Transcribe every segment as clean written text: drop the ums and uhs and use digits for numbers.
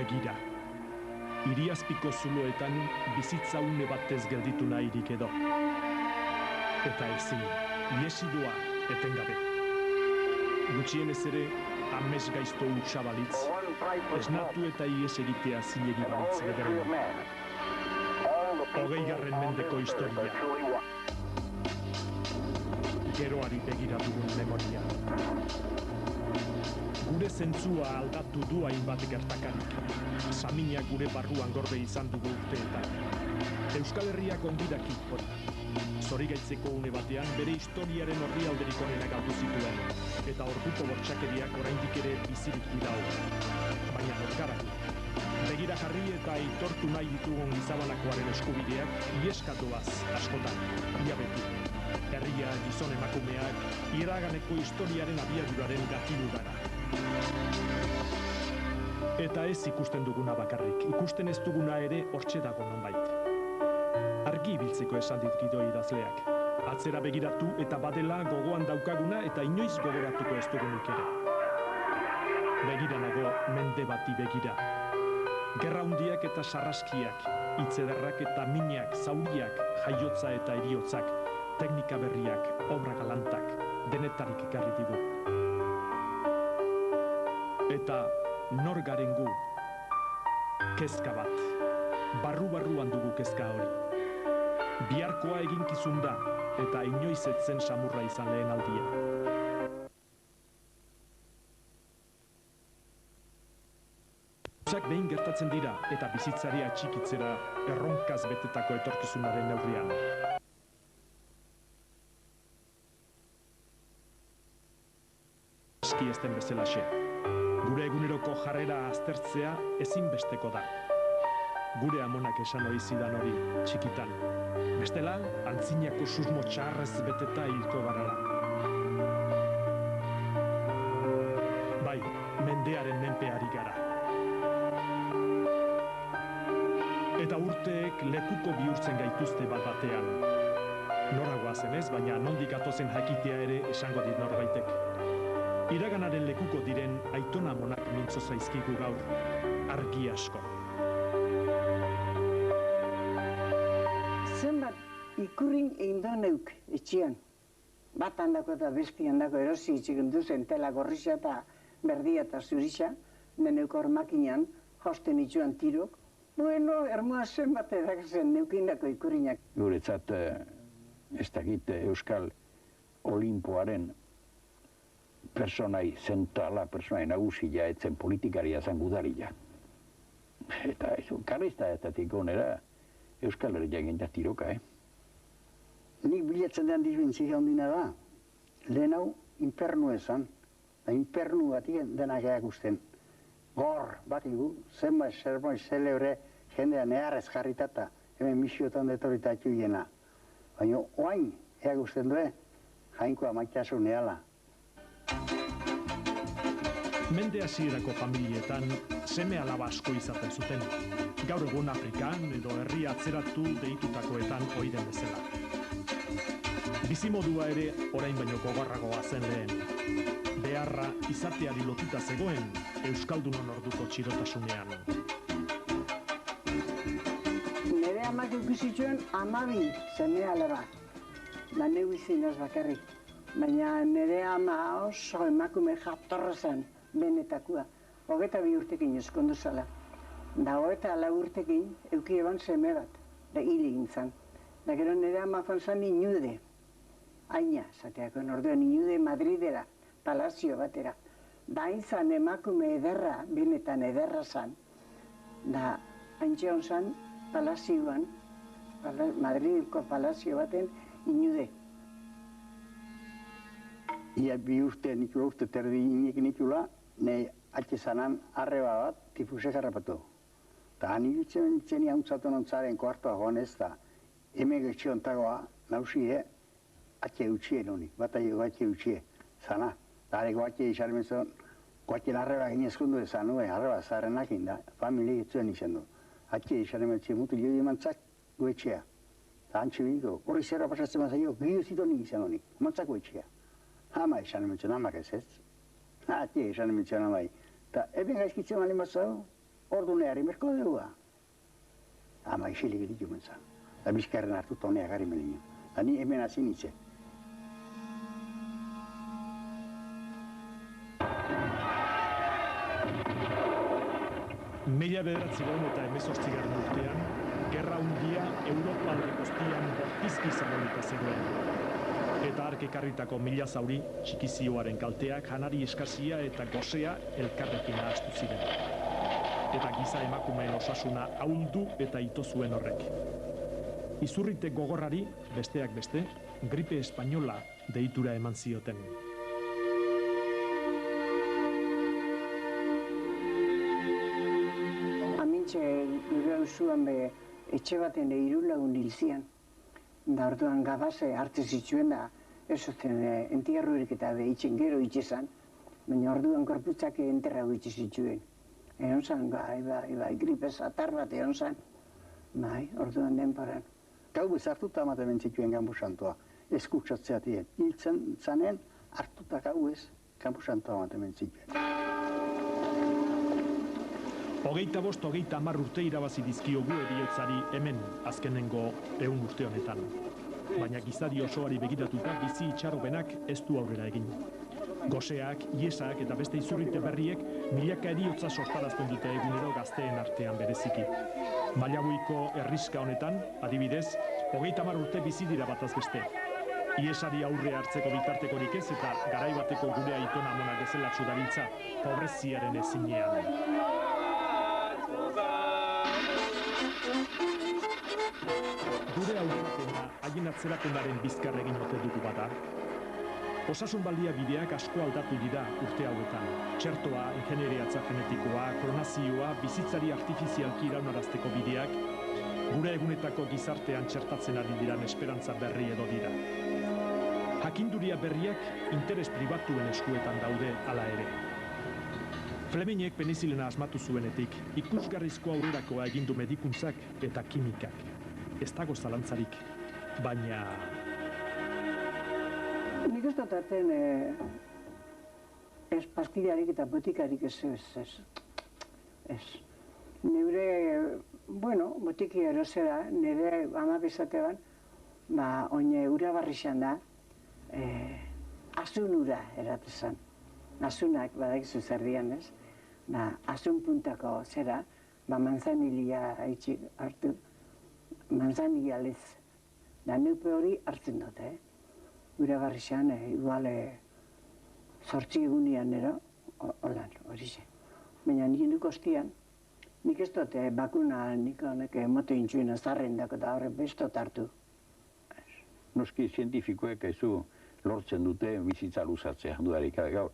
begira. Iriazpiko zuloetan bizitza une batez gelditu nahirik edo. Eta ezin, iesidoa etengabe. Gutxienez ere, amez gaizto hutsa balitz, esnatu eta ies egitea zilegi balitz bederen. 20. mendeko historia. Geroari begira dugun memoria. Gure zentzua aldatu du hainbat gertakarik. Saminak gure barruan gorde izan dugu urteetan. Euskal Herriak ongi daki hori. Zorigaitzeko une batean bere historiaren orrialderik onena galdu zituen, eta orduko bortxakeriak oraindik ere bizirik dirau. Baina norkaraki. Begira jarri eta aitortu nahi ditugun gizabanakoaren eskubideak ieskatuaz askotan, ia beti. Herria, gizon emakumeak, iraganeko historiaren abiaduraren gatilu gara. Eta ez ikusten duguna bakarrik, ikusten ez duguna ere hortxe dago nonbait. Argi ibiltzeko esan dit gidoi idazleak. Atzera begiratu eta badela gogoan daukaguna eta inoiz gogoratuko ez dugunik ere. Begira nago mende bati begira. Gerra hundiak eta sarraskiak, hitzederrak eta minak, zauriak, jaiotza eta heriotzak, teknika berriak, obra galantak, denetarik ekarri digu. Eta nor garen gu, kezka bat, barru-barruan dugu kezka hori. Biharkoa eginkizun da, eta inoiz etzen samurra izan lehen aldia. Gauzak behin gertatzen dira, eta bizitzari atxikitzera erronkaz betetako etorkizunaren neurrian. Eski ez den bezalaxe. Gure eguneroko jarrera aztertzea ezinbesteko da. Gure amonak esan hori zidan hori, txikitan. Bestela, antzinako susmo txarrez beteta hilko garala. Bai, mendearen menpeari gara. Eta urteek lekuko bihurtzen gaituzte bat batean. Noragoa zenez, baina nondik atozen jakitea ere esango dit norbaitek. Iraganaren lekuko diren aitona amonak mintzo zaizkigu gaur, argi asko. Zenbat ikurrin egin da neuk etxian. Bat handako eta besti handako erosi itxiken duzen tela gorrisa eta berdia eta zurisa, neuk hor makinan, josten itxuan tirok. Bueno, ermoa zenbat edakazen neukindako ikurrinak. Guretzat, ez dakit Euskal Olimpoaren personai, zentrala personai nagusia etzen politikaria zen gudaria. Eta karista etatik onera Euskal Herria eginda tiroka, Nik bilatzen den dizbintzik handina da. Lehen hau infernu esan, infernu batien denak eakusten. Gor, bakigu, zenbait zerbait zelebre jendean eharrez jarritata, hemen misiotan detoritatu hiena. Baina oain eakusten du, jainkoa maitasun ehala. Mende hasierako familietan seme alaba asko izaten zuten. Gaur egun Afrikan edo herri atzeratu deitutakoetan ohi den bezala. Bizimodua ere orain baino gogorragoa zen lehen. Beharra izateari lotuta zegoen Euskaldunon orduko txirotasunean. Nere amak eukizituen 12 seme alaba. Da neu izinaz bakarrik. Baina nere ama oso emakume jatorra zen. Benetakoa, 22 urtekin eskondu zala. Da 24 urtekin euki eban seme bat, da hil egin zan. Da gero nire ama fanzan inude, aina, zateako orduan inude Madridera, palazio batera. Da izan emakume ederra, benetan ederra zan. Da haintxe zan palazioan, Madrideko palazio baten inude. Ia bi urte, nikula urte terdi inik nikula, nahi atxe zanan arreba bat tifusek harrapatu. Eta han ilutzen txeni hauntzatu nontzaren kuartoa joan ez da, hemen getxe ontagoa, nausie, atxe utxien honi, bat aio atxe utxie, zana. Eta hareko atxe izarmen zuen, guatxen arreba ginezkundu ezan nuen, arreba zaharrenak inda, familie etzuen izan du. Atxe izarmen txe mutu jo emantzak guetxea. Eta hantxe biniko, horri zerra pasatzen mazaio, gio zitonik izan honi, emantzak guetxea. Hama izan ementzen, hamak ez ez. Atxe izan ementzen hamai. Eta eben gaizkitzen mali mazau, ordu neharri merko dugua. Ama isilik ditu menza. Da bizkarren hartu tonea gari melinu. Da ni hemen hasi nintzen. Mila bederatzigarren eta hemezortzigarren urtean, gerra hundia Europa aldekostian bortizki zabalita zegoen. Eta hark ekarritako mila zauri, txikizioaren kalteak, janari eskasia eta gosea elkarrekin ahaztu ziren. Eta giza emakumeen osasuna ahuldu eta ito zuen horrek. Izurrite gogorrari, besteak beste, gripe espainola deitura eman zioten. Gure auzuan etxe baten 3 lagun hil zian. Da orduan gabase hartu zituen da, ez zuten entierrurik eta itxen gero itxezan, baina orduan korputzak enterrago itxe zituen. Egon zan, bai, gripez atar bat egon zan, bai, orduan denporan. Gau bezartuta ematen zituen Kanpo Santoa, eskutxatzeatien. Hiltzen zanen, hartuta gau ez, Kanpo Santoa ematen zituen. 25-30 urte irabazi dizkiogu heriotzari hemen azkenengo 100 urte honetan. Baina gizari osoari begiratuta bizi itxaropenak ez du aurrera egin. Goseak, iesak eta beste izurrite berriek milaka heriotza sortarazten dute egunero gazteen artean bereziki. Mailabuiko herriska honetan, adibidez, 30 urte bizi dira bataz beste. Iesari aurre hartzeko bitartekorik ez eta garaibateko gure aitona amonak bezelatsu dabiltza, pobreziaren ezinean. Gure aurrapena haien atzerapenaren bizkar egin ote dugu bada. Osasun baliabideak asko aldatu dira urte hauetan. Txertoa, ingenieriatza genetikoa, klonazioa, bizitzari artifizialki iraunarazteko bideak, gure egunetako gizartean txertatzen ari diran esperantza berri edo dira. Jakinduria berriak interes pribatuen eskuetan daude hala ere. Fleminek penizilena asmatu zuenetik, ikusgarrizko aurrerakoa egindu medikuntzak eta kimikak. Ez dago zalantzarik, baina... Nik ez dut aten ez pastillarik eta botikarik ez. Neure, botiki erosera, nire ama bezatean, oine ura barrixan da, asun ura eratezan. Asunak badakizu zer dian, ez? Asun puntako zera, manzanilia hartu, manzanilia lez. Da neupe hori hartzen dut, Ura barrixan, igual 8 egunian nero, hori ze. Baina nik duk ostian, nik ez dut bakuna nik honek moto intxuin azarren dako da horre bestot hartu. Noski zientifikoek ezu lortzen dute bizitza luzatzea dudarik gaur.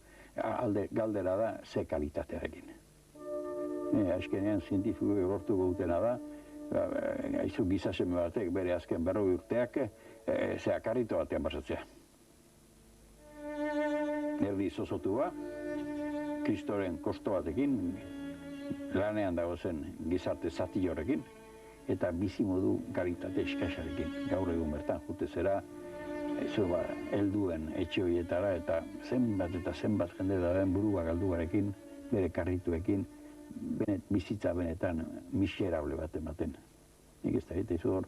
Galdera da ze kalitatearekin. Azkenean zientifikoek lortuko dutena da, aizu gizaseme batek bere azken 40 urteak zeakarrito batean basatzea. Erdi zozotua, kristoren kosto batekin, lanean dagozen gizarte zati horrekin, eta bizimodu kalitate eskaxarekin. Gaur egun bertan, jute zera, helduen etxe horietara eta zenbat jende dauden burua galduarekin, bere karrituekin, bizitza benetan miserable bat ematen. Nik ez da, eta izu hor,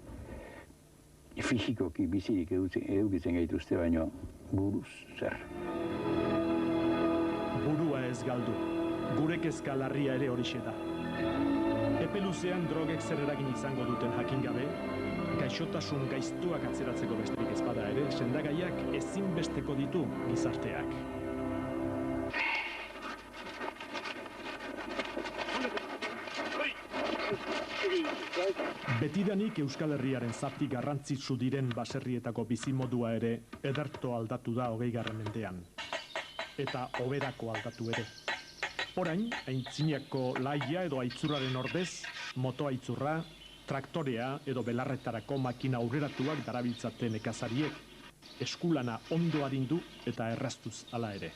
fisikoki bizirik edukitzen gaituzte, baino buruz zer. Burua ez galdu, gure kezka larria ere horixe da. Epe luzean drogek zer eragin izango duten jakin gabe, gaixotasun gaiztuak atzeratzeko besterik ez bada ere, sendagaiak ezinbesteko ditu gizarteak. Betidanik Euskal Herriaren zati garrantzitsu diren baserrietako bizimodua ere ederto aldatu da 20. mendean. Eta hoberako aldatu ere. Orain, aintzinako laia edo aitzurraren ordez, motoaitzurra, traktorea edo belarretarako makina aurreratuak darabiltzaten nekazariek, eskulana ondo arindu eta erraztuz hala ere.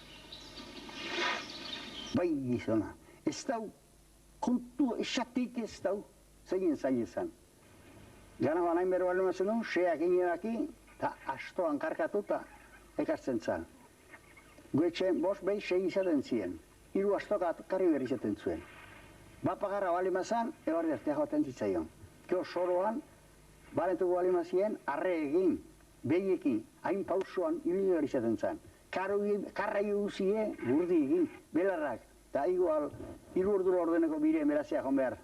Bai gizona, ez dau, kontu esatik ez dau, zegin zailezan. Gana banain bero balen mazen du, seak inedaki, eta astoan karkatuta ekartzen zan. Guetxen, 5 behi 6 izaten ziren. 3 astoka karri berri izaten zuen. Bapagarra balimazan, ebar dertea joaten zitzaion. Keo soroan, balentuko balimazien, arre egin, behiekin, hain pausoan hilio hori zaten zan. Karra guzie, burdi egin, belarrak, eta igual, 3 ordura ordeneko bire merazia joan behar.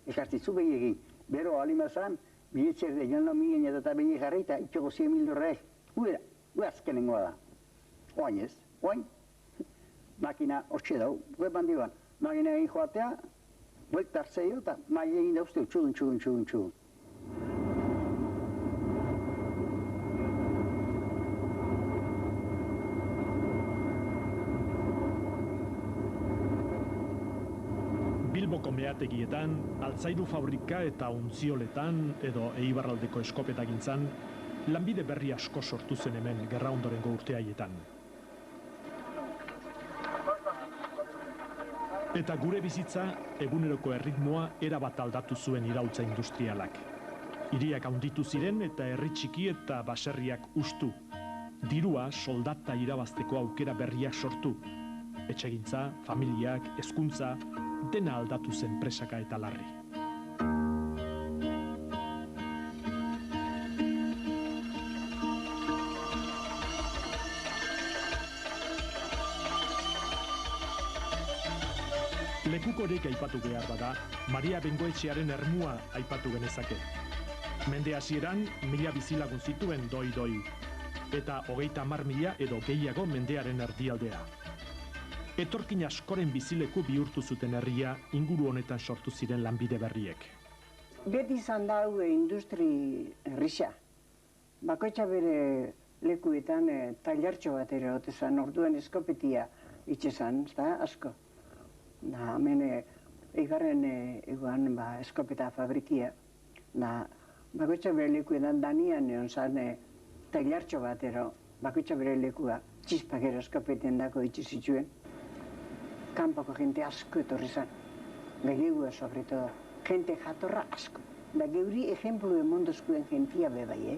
Ekartitzu behiekin, bero balimazan, biletxer de joan mien eta behie jarri, eta itxoko 100.000 dorrek, ue azkenengoa da. Oain ez, oain, makina hortxe dau, gue bandiban, makina egin joatea, buelta hartzeio eta maile egin dauzte, txugun. Bilboko meategietan, altzairu fabrika eta ontzioletan edo Eibarraldeko eskopetagintzan, lanbide berri asko sortu zen hemen gerra ondorengo urte haietan. Eta gure bizitza, eguneroko erritmoa erabat aldatu zuen iraultza industrialak. Hiriak handitu ziren eta herri txiki eta baserriak hustu. Dirua soldata irabazteko aukera berriak sortu. Etxegintza, familiak, hezkuntza, dena aldatu zen presaka eta larri. Lekukorik aipatu behar bada, Maria Bengoetxearen ermua aipatu genezake. Mende hasieran, 1000 bizilagun zituen doi. Eta 30.000 edo gehiago mendearen erdialdea. Etorkin askoren bizileku bihurtu zuten herria inguru honetan sortu ziren lanbide berriek. Beti izan da industri herrisa. Bakoitza bere lekuetan tailertxo bat ere otezan, orduan eskopetia itxezan, eta asko. Da, hemen eigarren eguan eskopeta fabrikia. Da, bakoitza bere lekuetan danian egon zan tailertxo bat ero, bakoitza bere lekua txispak ero eskopetien dako itxezituen. Kanpoko jente asko etorri zan. Gehiagua, sobre todo. Gente jatorra asko. Da geuri ejemplu emondozkuen jentia bebai,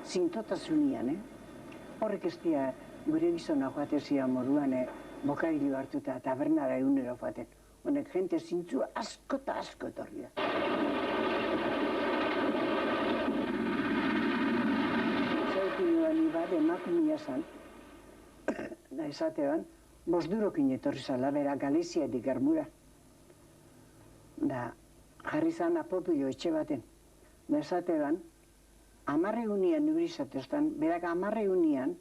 Zintotazunian, Horrek ez dira gure gizona joatezia moruan, bokailu hartuta tabernara egunero joaten. Honek jente zintzua asko eta asko etorri da. Zautu joan ibat emakumia zan, da esatean, bosdurokin etorri zala, bera Galiziatik Ermura. Da, jarri zan apopilo etxe baten. Da esatean, 10 egunean urizateztan, berak 10 egunean,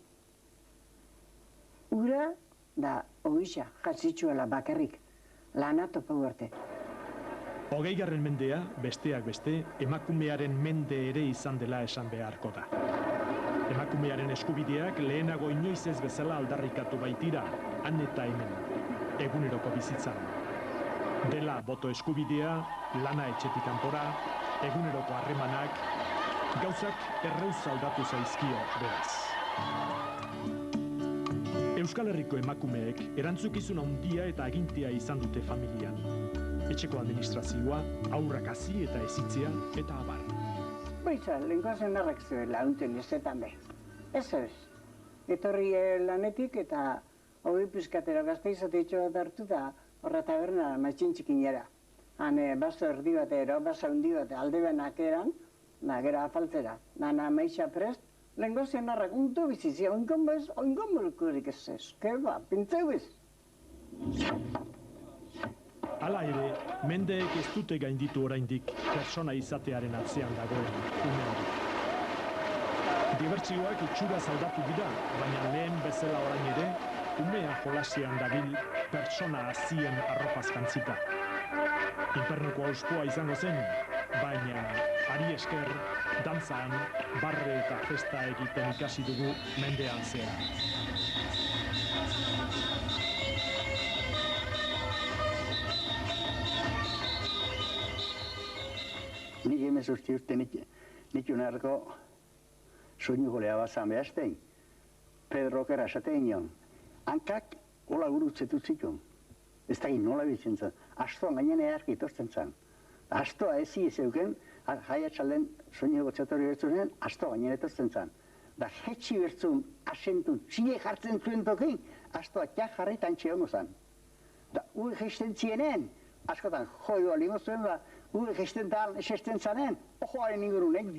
ura, da, oisa, jatzitzuela bakarrik, lana topa arte. 20. mendea, besteak beste, emakumearen mende ere izan dela esan beharko da. Emakumearen eskubideak lehenago inoiz ez bezala aldarrikatu baitira, han eta hemen, eguneroko bizitzan. Dela boto eskubidea, lana etxetik kanpora, eguneroko harremanak, gauzak erreuz aldatu zaizkio beraz. Euskal Herriko emakumeek erantzukizun handia eta agintea izan dute familian. Etxeko administrazioa, haurrak hazi eta hezitzea eta abar. Baitza, lehenkoazen narrak zuela, unten ezetan be. Ez. Etorri lanetik eta hori pizkatera Gasteizatik bat hartu da horra taberna matxintxikinera. Han baso erdi batero, basa hundi bat alde benak eran, gera afaltzera. Nana meixa prest, lehenkoazen narrak unto bizizia, oinkon bez, oinkon molkurik ez. Keba, pintzeu ez. Hala ere, mendeek ez dute gainditu oraindik pertsona izatearen atzean dagoen ume hori. Dibertsioak itxuraz aldatu dira, baina lehen bezala orain ere, umea jolasean dabil pertsona hazien arropaz jantzita. Infernuko auskoa izango zen, baina ari esker, dantzan, barre eta festa egiten ikasi dugu mendean zehar. Nik 18 urte nitu narko soinuko leha bazan behaztein. Pedro Okera esatein nion. Hankak hola gurutzetu zikon. Ez da nola bitzen zen. Astoan gainen eharki itosten zen. Astoa ezi ezeuken, jaiatxalden soinuko txatori bertzunen, astoa gainen itosten zen. Da jetxi bertzun asentu txile jartzen zuen tokin, astoa txak jarri tantxe hongo zen. Da ui gesten zienen, askotan joio alimozuen da, gure gesten zanen, ojoaren ingurunen,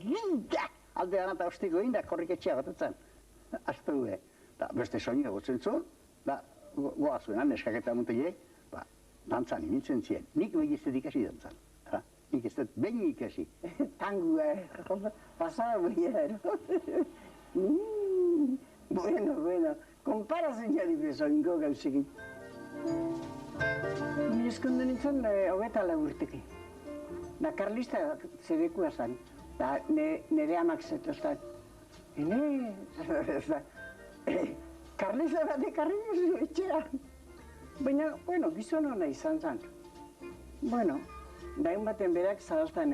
alde gana eta ostiko egin da, korrik etxea batetzen. Azte gure. Beste soinio gotzen zuen, goa zuen, neskaketa mutilek, dantzan initzen ziren. Nik begiztet ikasi dantzan. Nik ez dut behin ikasi. Tangua, pasada buiera. Bueno, konparazun jari bezo ingo gauzekin. Ni eskundu nintzen hogeta lagurteki. Da karlista zerekua zan. Da nire amak zetoztan. Karlista bat ekarri musu etxera. Baina, bueno, gizon hona izan zan. Bueno, dain baten berak zahaztan,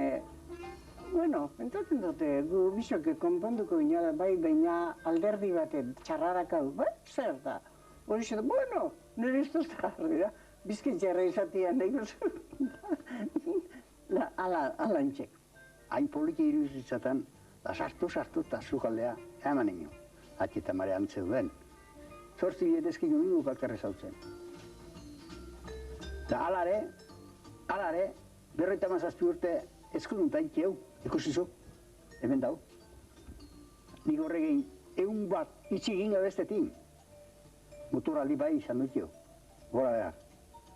bueno, entzaten dute, gu bisok konponduko inola, bai, baina alderdi baten txarrarakau, bai, zer da? Hori xe, bueno, nire ez duzta jarri da, bizken txarra izatian nahi guzu. Alantxek. Hain poliki iruzitzaten, da sartu eta zukaldea, eman ino, atxeta mare antzeu den. Zortzi bietezkin uningu bakarrez hau zen. Da alare, 57 urte eskudunta ikeu, ikusizu, hemen dau. Nik horregin, egun bat itxigin bestetin. Muturaldi bai izan dutio. Gora behar,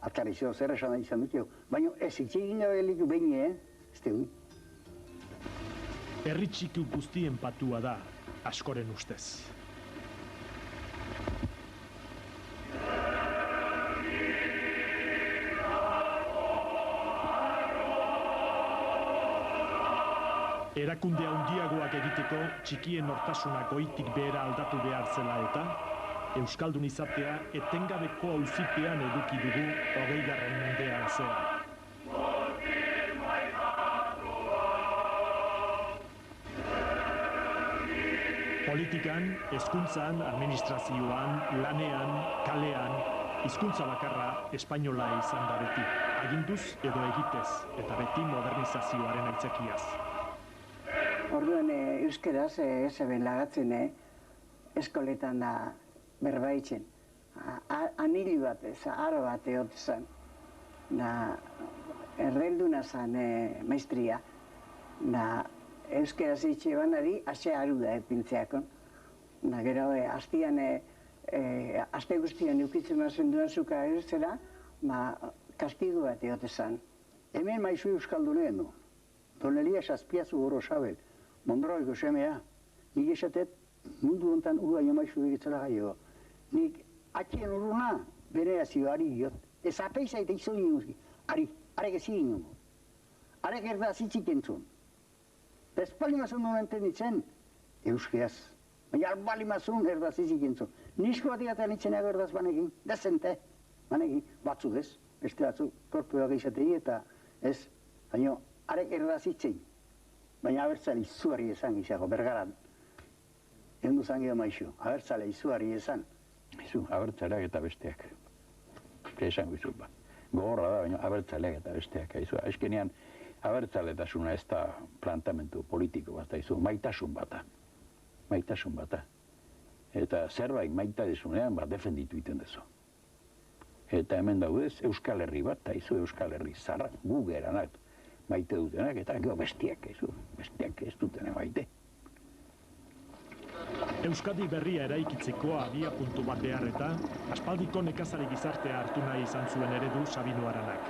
atkarizio zer esan izan dutio. Baina ez itxigin gabelik behin, ez tegun. Herri txiki guztien patua da, askoren ustez. Erakunde handiagoak egiteko txikien nortasuna goitik behera aldatu behar zela eta euskaldun izatea etengabeko auzipean eduki dugu 20. mendean zehar. Politikan, hezkuntzan, administrazioan, lanean, kalean, hizkuntza bakarra espainola izan da beti, aginduz edo egitez, eta beti modernizazioaren aitzakiaz. Orduan euskeraz zeben lagatzen eskoletan da berbaitzen. Anilu bat, aro bat egotzen. Errelduna zen maestria. Euskeraz itxe banari, ase aru da epintzeakon. Gero, aste guztian eukitzen mazen duan zuka erzera, kastigu bat egotzen. Hemen maizu euskalduneen du. Don Elias Azpiazu Goro Sabel, Mondroiko semea, nik esatet mundu hontan ugaino maizu egitzela gaio. Nik atxien urruna bere azio ari diot. Ez apeiza eta izo ginen arek ez ginen. Arek erda zitzik entzun. Ez palimazun duen entenditzen, euskeaz. Baina albalimazun erda zitzik entzun. Nisko bat egatean itzeneago erdaz banekin, dezente, banekin, batzu dez, beste batzu, torpeoak izatei eta ez, baina arek erdaz itzei. Baina abertzale izuari esan gizago, bergaran. Endu zangio maizu, abertzale izuari esan. Abertzaleak eta besteak. Esan gizu, gogorra da, baina abertzaleak eta besteak. Eskenean, abertzaletasuna ez da plantamentu politiko bat, maitasun bata. Maitasun bata. Eta zerbait maitasunean defenditu iten dezu. Eta hemen daudez, Euskal Herri bat, Euskal Herri zarra, gu geranak. Maite dutenak, eta gero bestiak ez dutenak maite. Euskadi berria eraikitzeko abia puntu bat behar eta aspaldiko nekazari gizartea hartu nahi izan zuen eredu Sabino Aranak.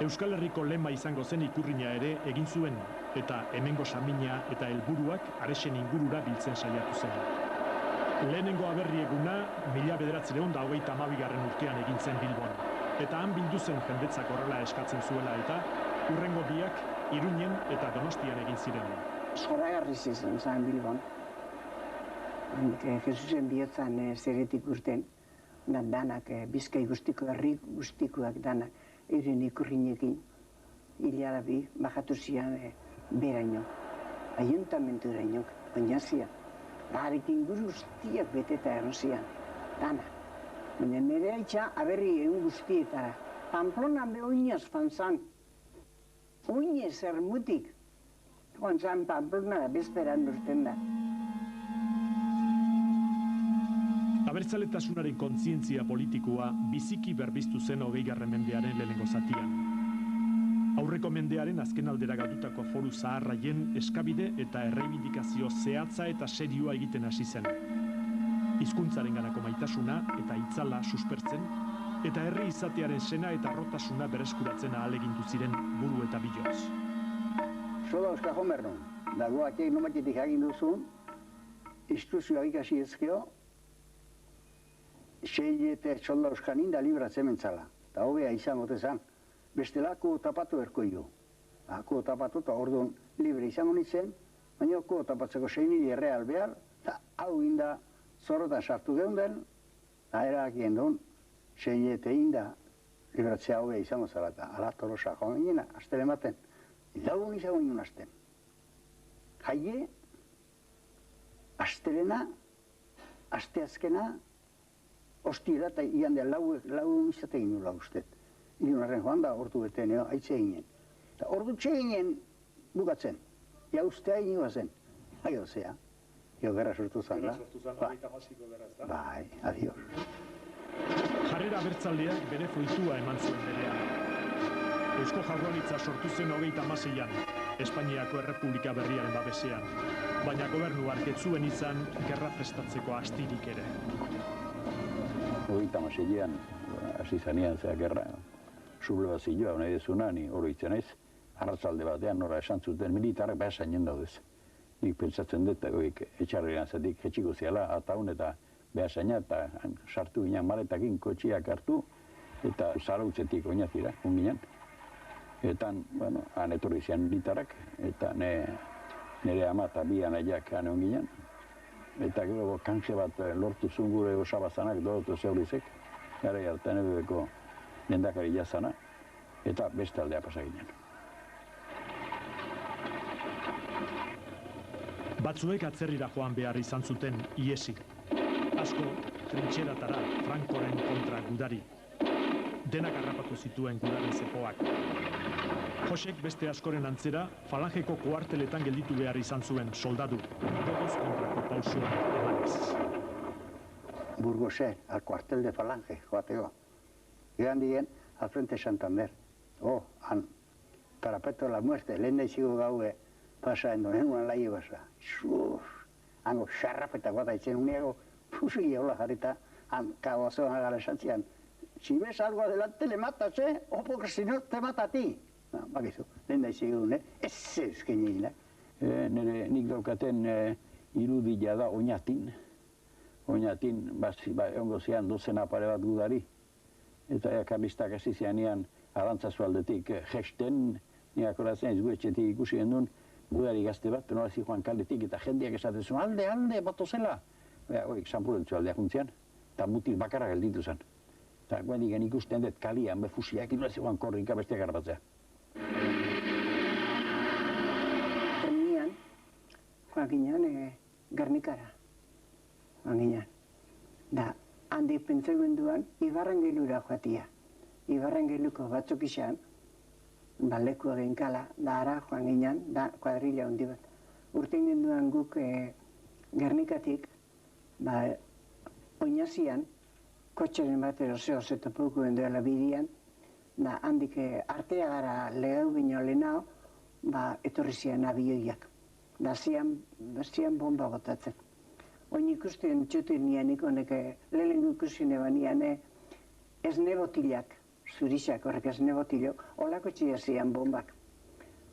Euskal Herriko lema izango zen ikurrina ere egin zuen, eta hemengo samina eta helburuak aresen ingurura biltzen saiatu zen. Lehenengo aberri eguna 1922. Urtean egin zen Bilbon, eta han bildu zen jendetzak horrela eskatzen zuela eta urrengo biak Iruñen eta Donostian egin ziren. Zoragarriz izan zen Bilbon. Jesusen bihotzan zeretik urten, danak, Bizkai guztiko, herri guztikoak danak, euren ikurrinekin, hilarabi, bajatu zian beraino, ayuntamentu baina zian. Harekin guru guztiak beteta egon zian, danak. Baina nire haitxa aberri egun guztietara. Pamplonan be oinaz fanzan. Oinez ermutik. Joan zan Pamplona bezperan urten da. Abertzaletasunaren kontzientzia politikoa biziki berbiztu zen 20. mendearen lehenengo zatian. Aurreko mendearen azken aldera galdutako foru zaharraien eskabide eta erreibindikazio zehatza eta serioa egiten hasi zen. Hizkuntzaren ganako maitasuna eta itzala suspertzen, eta herri izatearen sena eta arrotasuna bereskuratzen ahalegindu ziren buru eta biloz. Zola euska jomernon, dagoak egin nomaketik egin duzun, instruzioa ikasi ezkeo, seilete solda euskanin da libratzen mentzala. Eta hobea izango tezan, bestela kuo tapatu erkoio. Kuo tapatu eta orduan libre izango nintzen, baina kuo tapatzeko 6.000 erreal behar, eta hau inda zorrotan sartu geunden, eta erakien duen, seilete inda libratzea hobea izango zela, eta ala torosa joan ginen, astele maten, lagun izango ginen asten. Jaie, astelena, asteazkena, ostira eta ian da lagun izate ginen nula ustet. Ilunarren joan da, ordu bete nio, haitze ginen. Eta ordu txe ginen bukatzen, jauztea ginen zen. Haio zea, gerra sortu zan da. Bai, adios. Jarrera abertzaleak bere fruitua eman zuen berean. Eusko Jaurlaritza sortu zen 36an, Espainiako Errepublika Berriaren babesean, baina gobernuak ez zuen izan gerra prestatzeko astirik ere. 36an hasi zanean zea gerra, sublebazioa nahi dezuna, ni oroitzen naiz, arratzalde batean nora esan zuten militarrak behasainen daudez. Nik pentsatzen dut, etxarrean zatik etxiko ziala, ataun eta behasaina, eta sartu ginen maletakin kotxiak hartu, eta zarautzetik oinatira, unginen. Eta, bueno, han etorri zian militarrak, eta nire ama eta bi anaiak han onginen. Eta gero kanxe bat lortu zuen gure osabazanak dorotu zeurizek, gara hartan ebeko lehendakari jazana, eta beste aldea pasaginen. Batzuek atzerrira joan behar izan zuten iesi. Asko, trintxeratara, Frankoren kontra gudari. Denak harrapatu zituen gudaren zepoak. Josek beste askoren antzera, falangeko kuarteletan gelditu behar izan zuen soldadu, gogoz kontrako pausua emanez. Burgose, al cuartel de falange, joateko. Egan digen, al frente Santander. Han, parapeto la muerte, lehen da izigo gaue, pasa, endonen unan laie basa. Hango, xarrapeta guata itzen uniago, pusi hola jarrita, han, kagoazoan agara esantzian. Si ves algo adelante, le matas, o porque si no, te mata a ti. Bakizu, lehen da izigo dune, ez ezkenien, Nire nik daukaten irudila da oinatin. Oinatin, ongo zian dozena pare bat gudari. Eta karlistak hasi zianean arantzazu aldetik gesten, niak horazen izguetxetik ikusi gendun, gudari gazte bat, nola zi joan kaletik, eta jendeak esatezun, alde, bato zela. Horik, sanpulentzu aldeak juntzian, eta mutil bakarra gelditu zen. Eta guendigen ikusten dut kalian, befusiak, nola zi joan korrika besteak garbatzea. Termian, joan ginen Gernikara. Joan ginen. Da, handik pentsatzen duan, Ibarrangelura joatia. Ibarrangeluko batzuk izan, lekua gehinkala, da ara joan ginen, da kuadrilla handi bat. Urten genduan guk Gernikatik, oinazian, kotxeren bat eroseo zetopauko genduela bidian, da handik artea gara lehau bino lehenao, etorri zian abioiak. Da zian bomba botatzen. Oin ikusten txuten nianik honek lehenengo ikusten eban nian esne botilak, zurixak horrek esne botilok, olako txia zian bombak.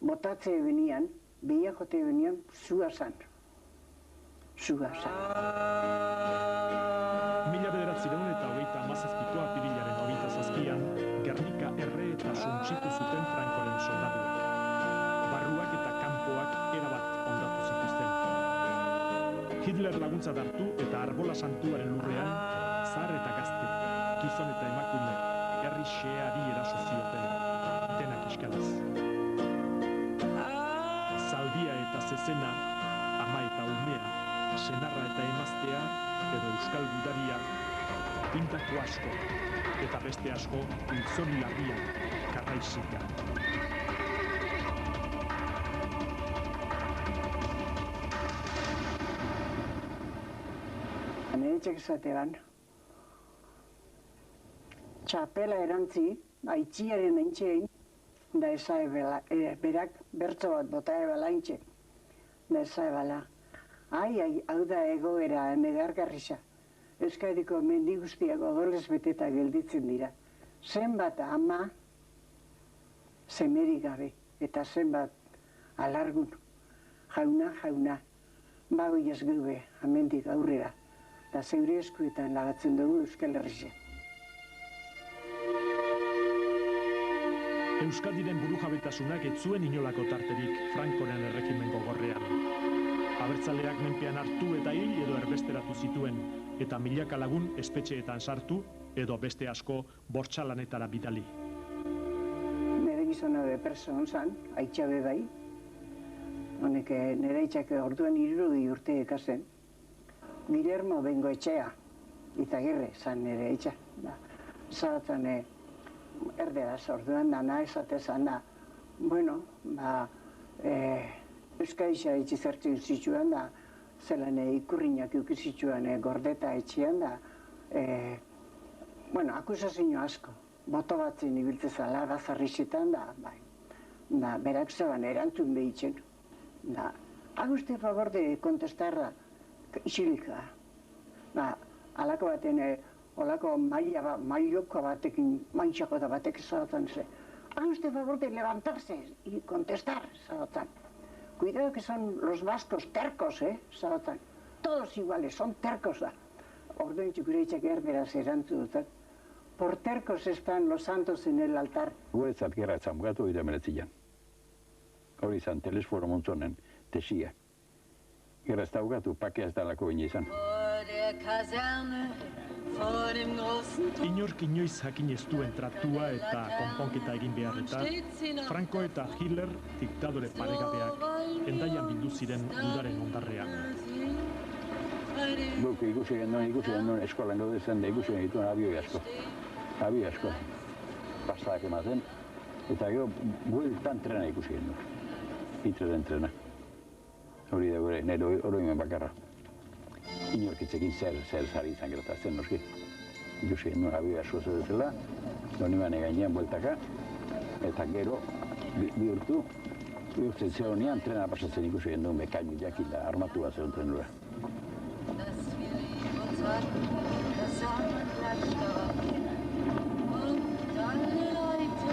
Botatze ebenian, behia jote ebenian, zua zan. Zua zan. 1927ko apirilaren 27an, Gernika erre eta suntsitu zuten Frankoren soldaduak. Barruak eta kanpoak erabat ondatu zituzten. Hitler laguntza dartu eta Arbola Santuaren lurrean, zahar eta gazte, gizon eta emakume, herri xeari eraso zioten, denak eskalaz. Zaldia eta zezena, ama eta umea, senarra eta emaztea, edo euskal gudaria, pintako asko, eta beste asko, gizon larrian, karraizika. Aneretxek esatean, txapela erantzi, aitziaren aintxein, da eza ebela, berak bertso bat bota ebela intxe. Da eza ebela, ai, hau da egoera negargarrisa. Euskadiko mendi guztiak odolez beteta gelditzen dira. Zenbat ama semerik gabe, eta zenbat alargun. Jauna, bagoi ez geube, amendik aurrera, eta zeure eskuetan lagatzen dugu Euskal Herria. Euskadiren burujabetasunak ez zuen inolako tarterik Francoren erregimen gogorrean. Abertzaleak menpean hartu eta hil edo erbesteratu zituen, eta milaka lagun espetxeetan sartu edo beste asko bortxalanetara bidali. Nere gizona be preso onzan, aitxabe bai. Honek nire itxak orduan 60 urte ekasen. Guillermo Bengoetxea, Itagirre, zan nire itxa. Zaten erderaz orduan dana esatezan da. Bueno, Euskaixa itxizertzen zituen da, zelan ikurriñak eukizituen gordeta etxean da. Bueno, akusazio asko, boto batzen ibiltzezala bazarrizetan da, da, berak zeban erantzun behitzen. Da, haguste favor de contestarra isilika. Da, alako baten, olako mailoko batekin, maintxako da batek zaotan ze. Haguste favor de levantarse y contestar, zaotan. Cuidado que son los vascos tercos, zaotan. Todos iguales, son tercos da. Orduan txukureitzak erderaz erantzu dutak. Por tercos están los santos en el altar. Guretzat gerra etzamugatu hori demeretzian. Hori izan Telesforo Montzonen tesia. Gerra ez daugatu, pakea ez dalako bine izan. Inork inoiz jakin ez duen tratua eta konponketa egin beharreta, Franco eta Hitler, diktadore paregabeak, endaian bildu ziren dudaren ondarrean. Guk ikusi genduen eskolan gaude zen da ikusi genituen abioi asko. Pastadak ematen, eta gero bueltan trena ikusi genduen. Itreren trena. Hori da gure, nire oroimen bakarra. Inorkitzekin zer zari izan gertatzen, noski. Ikusi genduen abioi asko zedetela, donimane gainean bueltaka, eta gero bihurtzen zehonean trena pasatzen ikusi genduen bekainu jakin da armatu bat zegoen trenura.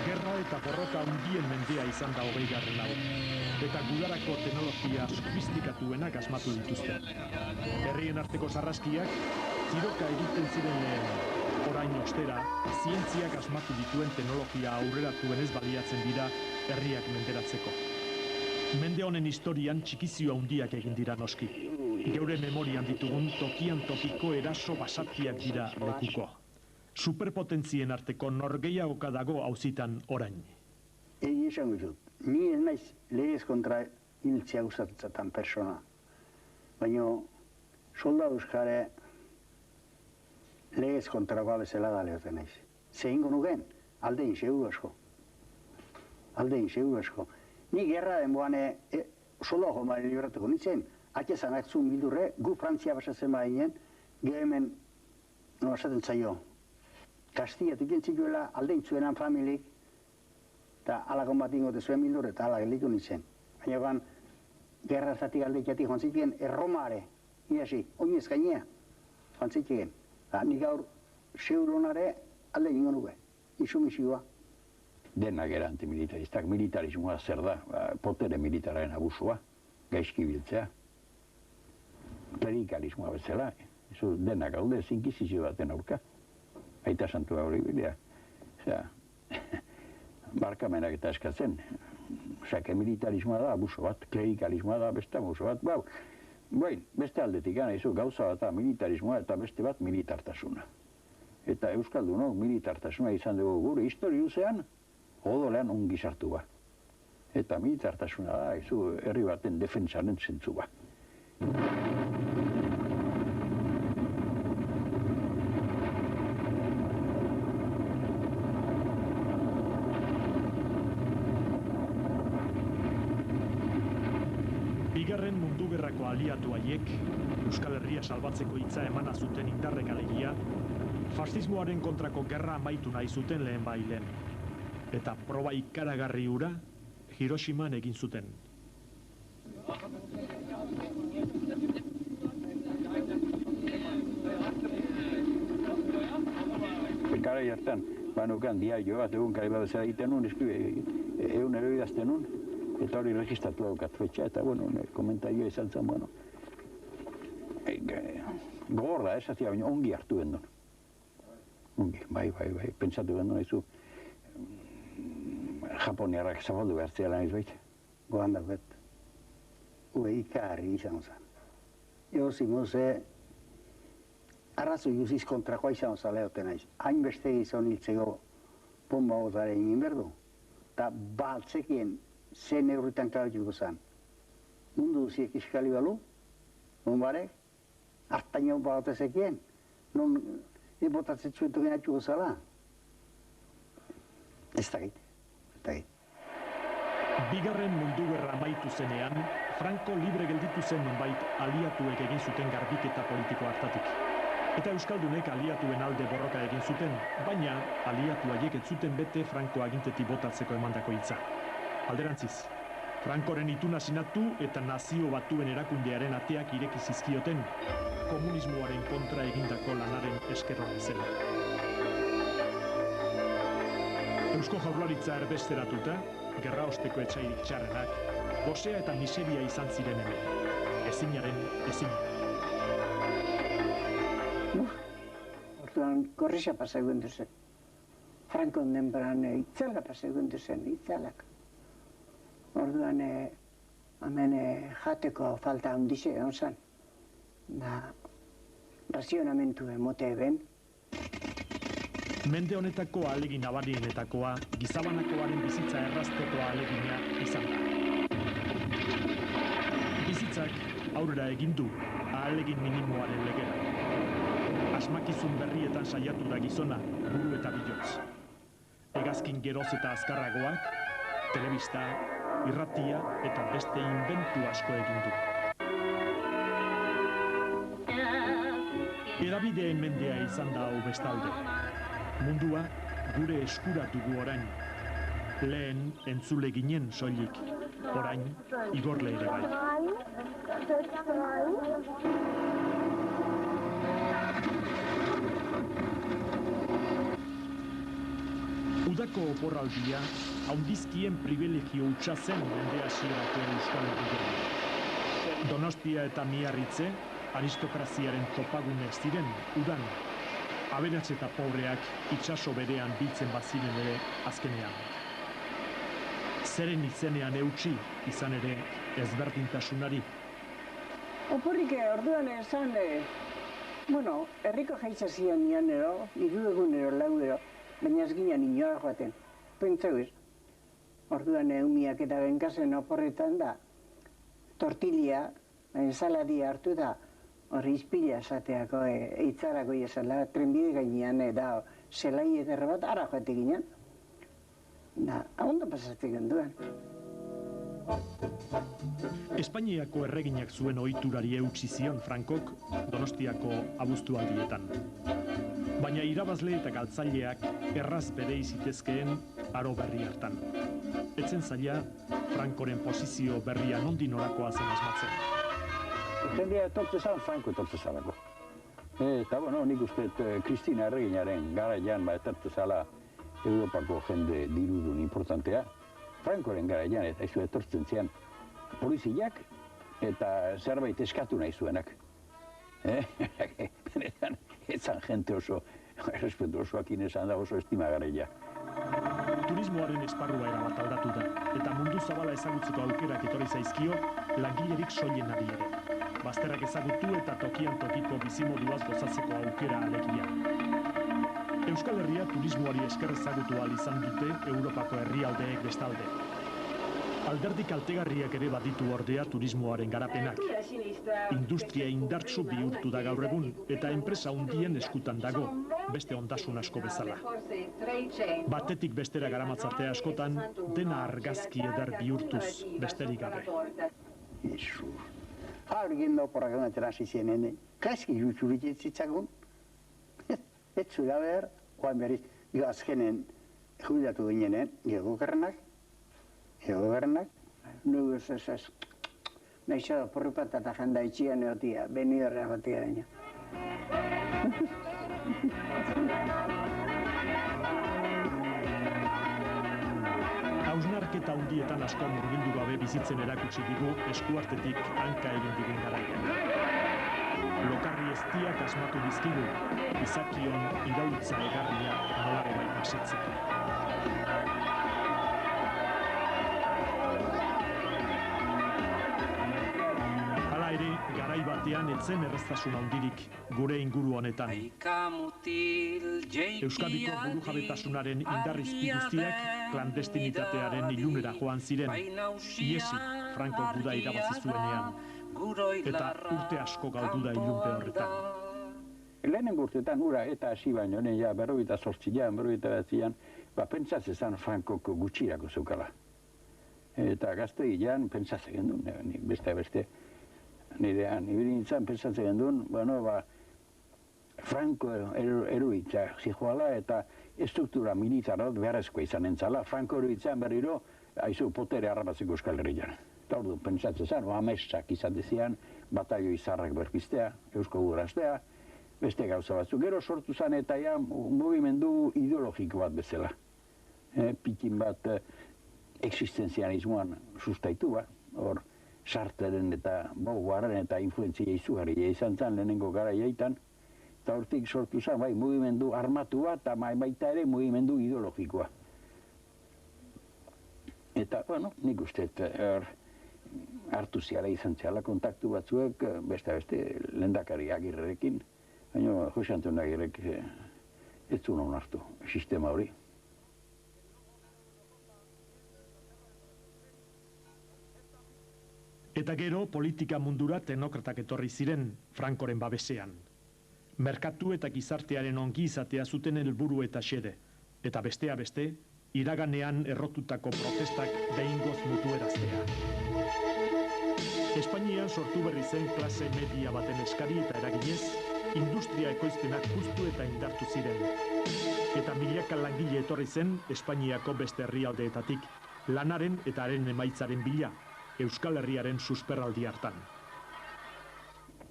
Gerra eta borroka hundien mendea izan da 20. Eta gudarako teknologia sofistikatuenak asmatu dituzte. Herrien arteko sarraskiak, tiroka egiten ziren lehen. Orain ostera, zientziak asmatu dituen teknologia aurreratuen ez baliatzen dira herriak menderatzeko. Mende honen historian txikizio handiak egin dira noski. Geure memorian ditugun tokian tokiko eraso basatiak dira lekuko. Superpotentzien arteko norgehiagoka dago auzitan orain. Egi esango dut, ni ez naiz legez kontra hiltzea gustatzen persona. Baina soldaduz jare legez kontrakoa bezala da lehoten naiz. Zehingo nuken, aldein seguru asko. Ni gerra denboan soldadu jomaren libratuko nintzen, atxezan atzun bildurre, gu Frantzia basatzen badinen, geho hemen, esaten zaio, Kastiatik jentzituela aldein zuenan familik, eta alakon bat ingote zuen bildurre, eta alak elitu nintzen. Baina gerra zatik aldeitzatik joan zitien, erromare, iasi, oinez gainea, joan zitien. Nik gaur, seurunare aldein ingo nuke, insumisioa. Denak era antimilitaristak, militarismoa zer da, potere militararen abusua, gaizki biltzea, klerikalismoa bezala, denak gaude zinkizizio baten aurka. Aita santua hori bidea. Barkamenak eta eskatzen. Militarismoa da abuso bat, klerikalismoa da beste abuso bat. Beste aldetik gana izu gauza bat da militarismoa eta beste bat militartasuna. Eta Euskaldunok militartasuna izan dugu gure histori luzean, odolean ongi sartu ba. Eta militartasuna da izu herri baten defentsaren zentzu ba. Bigarren Mundu Gerrako aliatu haiek, Euskal Herria salbatzeko hitza emana zuten indarrek alegia, fascismoaren kontrako gerra amaitu nahi zuten lehen bailen. Eta proba ikaragarri hura Hiroshiman egin zuten. Garai hartan, banukan diario bat egun kare bat ezera egiten nun, egun ero idazten nun, eta hori registratu daukat fetxa, eta bueno, komentario izan zen, bueno, gogorra esatia, baina ongi hartu bendun. Ongi, bai, pentsatu bendun ezu, japoniarrak zabaldu behartzea lan izbait. Gohan dagoet, ikarri izan zen. Ego zimuze, arrazo juziz kontrakoa izan zaleoten naiz. Hainbeste gizon hiltzeko bomba botaren egin berdu. Eta baltzekien zen neurritan klaratuko zen. Mundu duziek iskali balu, bombarek, hartaino balotezekien, non botatzen zuetu genatxuko zala. Ez dakit. Bigarren mundu gerra amaitu zenean, Franco libre gelditu zen nonbait aliatuek egin zuten garbiketa politiko hartatik. Eta euskaldunek aliatuen alde borroka egin zuten, baina aliatu haiek ez zuten bete Franco agintetik botatzeko emandako hitza. Alderantziz, Francoren ituna sinatu eta nazio batuen erakundearen ateak ireki zizkioten, komunismoaren kontra egindako lanaren eskerra bezala. Eusko Jaurlaritza erbesteratuta, gerra osteko etsairik txarrenak, gosea eta miseria izan ziren hemen. Ezinaren ezin. Orduan, korrisa pasa egun duzen. Frankon denboran itzala pasa egun duzen, itzalak. Orduan, hemen jateko falta handize egon zen. Razionamentu emote eben. Mende honetako ahalegin nabarienetakoa, gizabanakoaren bizitza errazteko ahalegina izan da. Bizitzak aurrera egin du ahalegin minimoaren legera. Asmakizun berrietan saiatu da gizona, buru eta bihotz. Hegazkin geroz eta azkarragoak, telebista, irratia eta beste inbentu asko egin du. Hedabideen mendea izan da hau bestalde. Mundua gure eskura dugu orain. Lehen entzule ginen soilik, orain igorle ere bai. Udako oporraldia, haundizkien privilegio hutsa zen mende hasierako Euskal Herrian. Donostia eta Miarritze, aristokraziaren topagunek ziren udan. Aberats eta pobreak itsaso berean biltzen baziren ere azkenean. Zeren izenean eutsi izan ere ezberdintasunari. Oporrik orduan esan, herriko jaitza zian nianero, 3 egunero, 4 egunero, baina ez ginen inoa joaten. Pentsau ez. Orduan umiak eta benkasen oporretan da, tortilla, ensaladia hartu da, hori izpila esateako, eitzarako esala, trenbide gainean, da, zelai ederra bat, ara joate ginen. Da, ondo pasatzen genduan. Espainiako erreginak zuen ohiturari eutsi zion Frankok Donostiako abuztualdietan. Baina irabazle eta galtzaileak erraz bere zitezkeen aro berri hartan. Etzen zaila, Frankoren posizio berria nondik norakoa zen asmatzen. Jendea etortze zan, Franko etortze zalako. Eta, bueno, nik uste Kristina erreginaren garaian etortze zala Europako jende dirudun importantea. Frankoren garaian eta izu etortzen zian poliziak eta zerbait eskatu nahi zuenak. Benetan, etzan jente oso, respetu osoakin esan da oso estimagareia. Turismoaren esparrua erabat aldatu da, eta mundu zabala ezagutzeko aukerak etorri zaizkio langilerik soilen ari ere. Bazterrak ezagutu eta tokian tokiko bizimoduaz gozatzeko aukera alegia. Euskal Herria turismoari esker ezagutu ahal izan dute Europako herrialdeek bestalde. Alderdi kaltegarriak ere baditu ordea turismoaren garapenak. Industria indartsu bihurtu da gaur egun eta enpresa handien eskutan dago, beste ondasun asko bezala. Batetik bestera garamatzate askotan, dena argazki eder bihurtuz besterik gabe. Haurik oporrak egonetan hasi zienen, gaizki jutsurik zitzakun. Ez zura behar, joan berriz, azkenen jubilatu ginenen, gegokarrenak, Nugu ez. Naixo, porri patata janda itxian egotia, beni horrea batia baina. Hausnarketa hundietan asko murgildu gabe bizitzen erakutsi digu eskuartetik hanka egin digun garaian. Lokarri eztiak asmatu dizkigu, izakion iraultza egarria nolare bai pasetzeko. Hala ere, garai batean etzen erreztasun handirik gure inguru honetan. Euskadiko burujabetasunaren indarrizpi guztiak klandestinitatearen ilunera joan ziren, iesi Franco guda irabazi zuenean, eta urte asko galdu da ilunpe horretan. Lehenengo urtetan ura eta hasi baino, ja 48an, 49an, pentsatzen Frankoko gutxirako zeukala. Eta gaztegian pentsatzen gendun, beste, nirean, ibirintzan pentsatzen gendun, Franco eruitza zijoala eta estruktura militarot beharrezkoa izan entzala. Franco eruitzan berriro, haizu potere harrapatzeko Euskal Herrian. Eta ordu, pentsatzen zen, amesak izatezian, batalio izarrak berpiztea, eusko guraztea, beste gauza batzuk. Gero sortu zen eta mugimendu ideologiko bat bezala. Pikin bat existenzialismoan sustaitu ba, hor Sarteren eta Beauvoirren eta influentzia izugarria izan zen lehenengo garaiaitan, eta hortik sortu zen, bai, mugimendu armatua eta baita ere mugimendu ideologikoa. Eta, nik uste, hartu ziala izan ziala kontaktu batzuek, beste lehendakari Agirrerekin, baina Jose Antonio Agirrek ez zuen onartu sistema hori. Eta gero politika mundura teknokratak etorri ziren Frankoren babesean. Merkatu eta gizartearen ongi izatea zuten helburu eta xede, eta bestea beste, iraganean errotutako protestak behingoz mutueraztea. Espainian sortu berri zen klase media baten eskari eta eraginez, industria ekoizpenak puztu eta indartu ziren. Eta milaka langile etorri zen Espainiako beste herrialdeetatik, lanaren eta haren emaitzaren bila, Euskal Herriaren susperraldi hartan.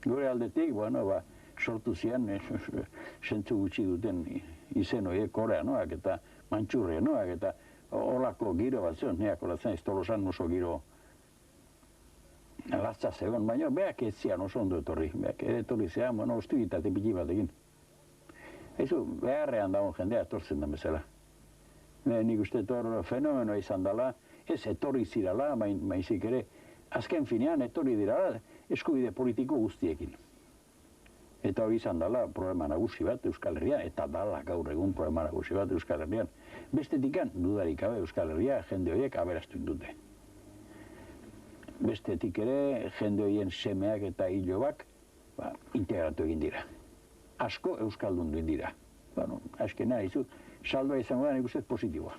Gure aldetik, sortu zian, sentzu gutxi duten izen horiek koreanoak eta mantxurrianoak eta horako giro bat zion, neak horatzen ez Tolosan oso giro latza zegoen, baina beak ez zian oso ondo etorri, beak etorri zean, ostibitate piki batekin. Eizu, beharrean dagoen jendea etortzen den bezala. Nik uste fenomenoa izan dela, ez etorri zirala, maizik ere, azken finean etorri dirala eskubide politiko guztiekin. Eta hori izan dela problema nagusi bat Euskal Herrian, eta dala gaur egun problema nagusi bat Euskal Herrian. Bestetikan, dudarik gabe Euskal Herria jende horiek aberastu indute. Bestetik ere, jende horien semeak eta hilobak integratu egin dira. Asko Euskaldun duen dira. Azkena, saldoa izango da nik uste positiboa.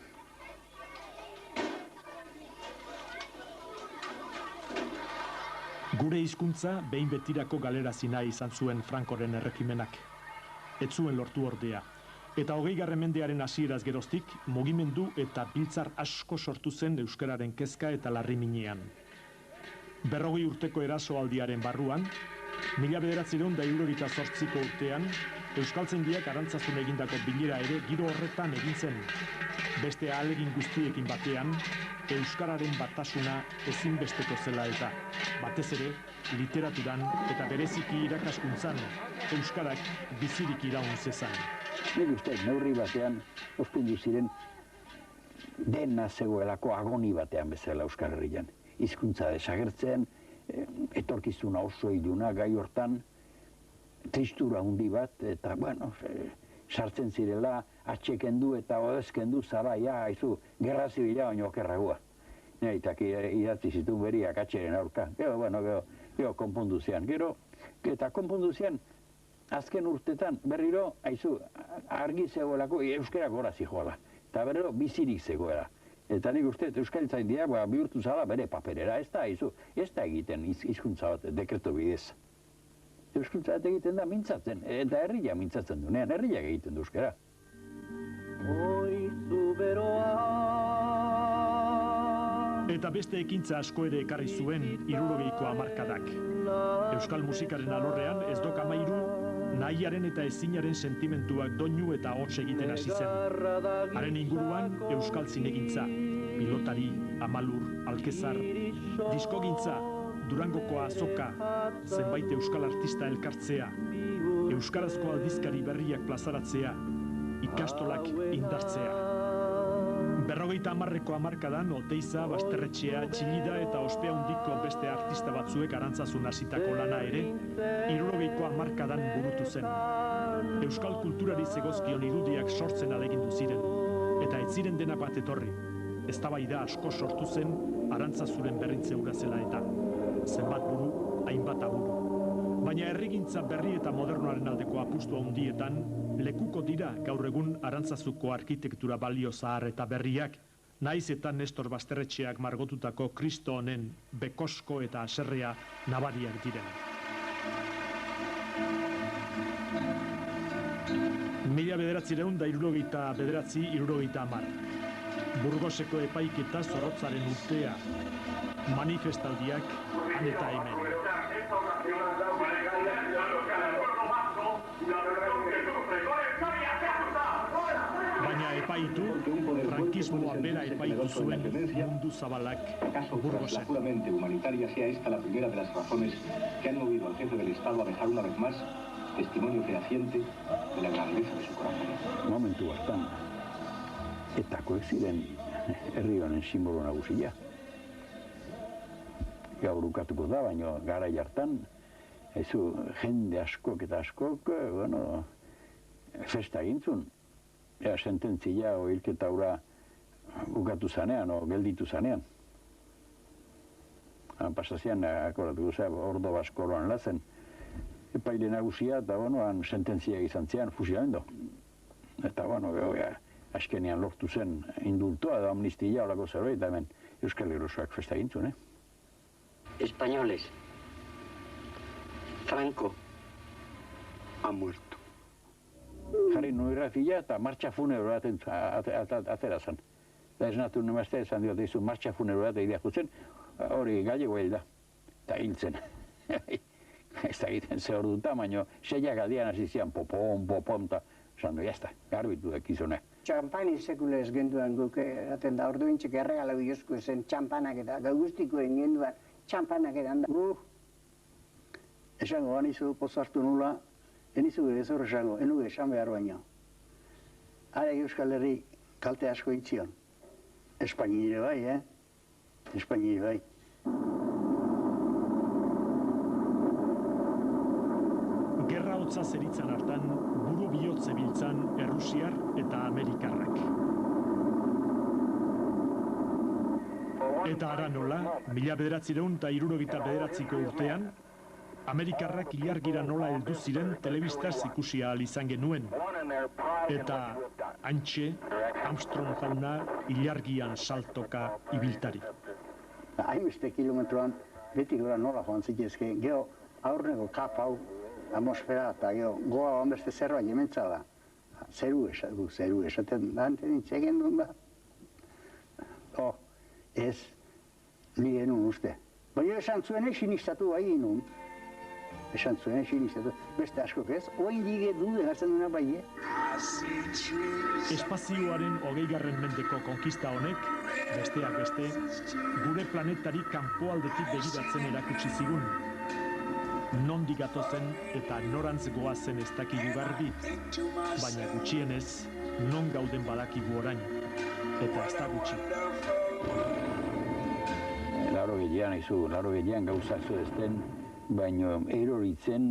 Gure hizkuntza behin betirako galerazi nahi izan zuen Frankoren erregimenak. Ez zuen lortu ordea. Eta 20. mendearen hasieraz geroztik, mugimendu eta biltzar asko sortu zen euskararen kezka eta larriminean. 40 urteko erasoaldiaren barruan, 1978ko urtean, Euskaltzaindiak Arantzazun egindako bilera ere giro horretan egin zen. Beste ahalegin guztiekin batean, euskararen batasuna ezinbesteko zela eta, batez ere, literaturan eta bereziki irakaskuntzan, euskarak bizirik iraun zezan. Nik uste, neurri batean, ospildu ziren, dena zegoelako agoni batean bezala Euskal Herrian. Hizkuntza desagertzen, etorkizuna oso iluna gai hortan, tristura handi bat, eta, sartzen zirela, atxekendu eta odezkendu zaraia, haizu, gerra zibila baino okerragoa. Neitak idatzi zituen beriak atxeren aurka. Gero konpondu zian. Eta konpondu zian, azken urtetan berriro, haizu, argi zegoelako euskarak gora zijoala. Eta berriro bizirik zegoela. Eta nik uste, Euskaltzaindia bihurtu zala bere paperera, ez da egiten hizkuntza bat dekreto bidez. Euskaldun bat egiten da mintzatzen, eta herria mintzatzen dunean, herriak egiten du euskara. Oizu Eta beste ekintza asko ere ekarri zuen 60ko hamarkadak. Euskal musikaren alorrean ez dok amairu nahiaren eta ezinaren sentimentuak doinu eta hots egiten hasi zen. Haren inguruan euskal zinegintza, pilotari, amalur, alkezar, diskogintza, Durangoko azoka, zenbait euskal artista elkartzea, euskarazko aldizkari berriak plazaratzea, ikastolak indartzea. 50ko hamarkadan Oteiza, Basterretxea, Txillida eta Ospea Handiko beste artista batzuek arantzazun hasitako lana ere 60ko hamarkadan burutu zen. Euskal kulturari zegozkion irudiak sortzen ahalegindu ziren, eta ez ziren dena bat etorri. Eztabaida asko sortu zen arantzazuren berritze hura zela eta zenbat buru, hainbat aburu. Baina herrigintza berri eta modernoaren aldeko apustu handietan lekuko dira gaur egun arantzazuko arkitektura balio zahar eta berriak, naiz eta Nestor Basterretxeak margotutako Kristo honen bekosko eta haserrea nabariak diren. 1969-70. Burgoseko epaiketa zorrotzaren urtea, manifestaldiak han eta hemen. Baina epaitu, frankismoa bera epaitu zuen mundu zabalak Burgosen. Puramente humanitaria sea esta la primera de las razones que han movido al jefe del Estado a dejar una vez más testimonio fehaciente de la grandeza de su corazón. Momentu hartan, etakoek ziren herri honen simbolo nagusia. Gaur ukatuko da, baina garai hartan, jende askok eta askok, festa egintzun. Sententzia o hilketa hura bukatu zanean, o gelditu zanean. Pasazian, akordatuko zea, Ordo Baskoroan lazen, epaile nagusia, eta han sententzia izan zian fusilamendu. Eta, azkenean lortu zen indultoa edo amnistia olako zerbait, eta hemen Euskal Herrioak festa egintzun, Españoles, Franco ha muerto. Jarri nuirrafila eta martxa funero baten atera zen. Da esnatu nemaztea esan diote izu martxa funero bat egideak zen, hori gallego hil da, eta hiltzen. Ez da egiten ze hor duta, baina seiak aldian hasi zian popom, eta esan du, jazta, garbitu ekizune. Txampani sekulez genduan guk, eraten da, orduintxek erregala biozko zen txampanak eta gaugustikoen genduan txampanak edan da. Esango, anizu pozartu nula, enizu ez hor esango, enuge esan behar baina. Are Euskal Herri kalte asko itzion. Espainire bai, Espainire bai. Gerra hotza zeritzan hartan, buru bihotze biltzan Errusiar eta Amerikarrak. Eta ara nola, 1969ko urtean, Amerikarrak ilargira nola heldu ziren telebistaz ikusi ahal izan genuen. Eta hantxe, Armstrong jauna ilargian saltoka ibiltari. Hainbeste kilometroan beti gora nola joan zitezke, geho aurreko kap hau atmosfera eta geho goa hanbeste zerbait jementza da. Zeru esaten da, antenitxegen duen da. Ez, ni genuen uste. Baina esan zuen sinistatu bai genuen. Esan zuen sinistatu, beste askok ez, oain dige dude hartzen duena bai, Espazioaren 20. mendeko konkista honek, besteak beste, gure planetari kanpoaldetik begiratzen erakutsi zigun. Nondik gatozen eta norantz goazen ez dakigu garbi, baina gutxienez, non gauden badakigu orain, eta ez da gutxi. Laro gehiean gauzak zuen, baina eroritzen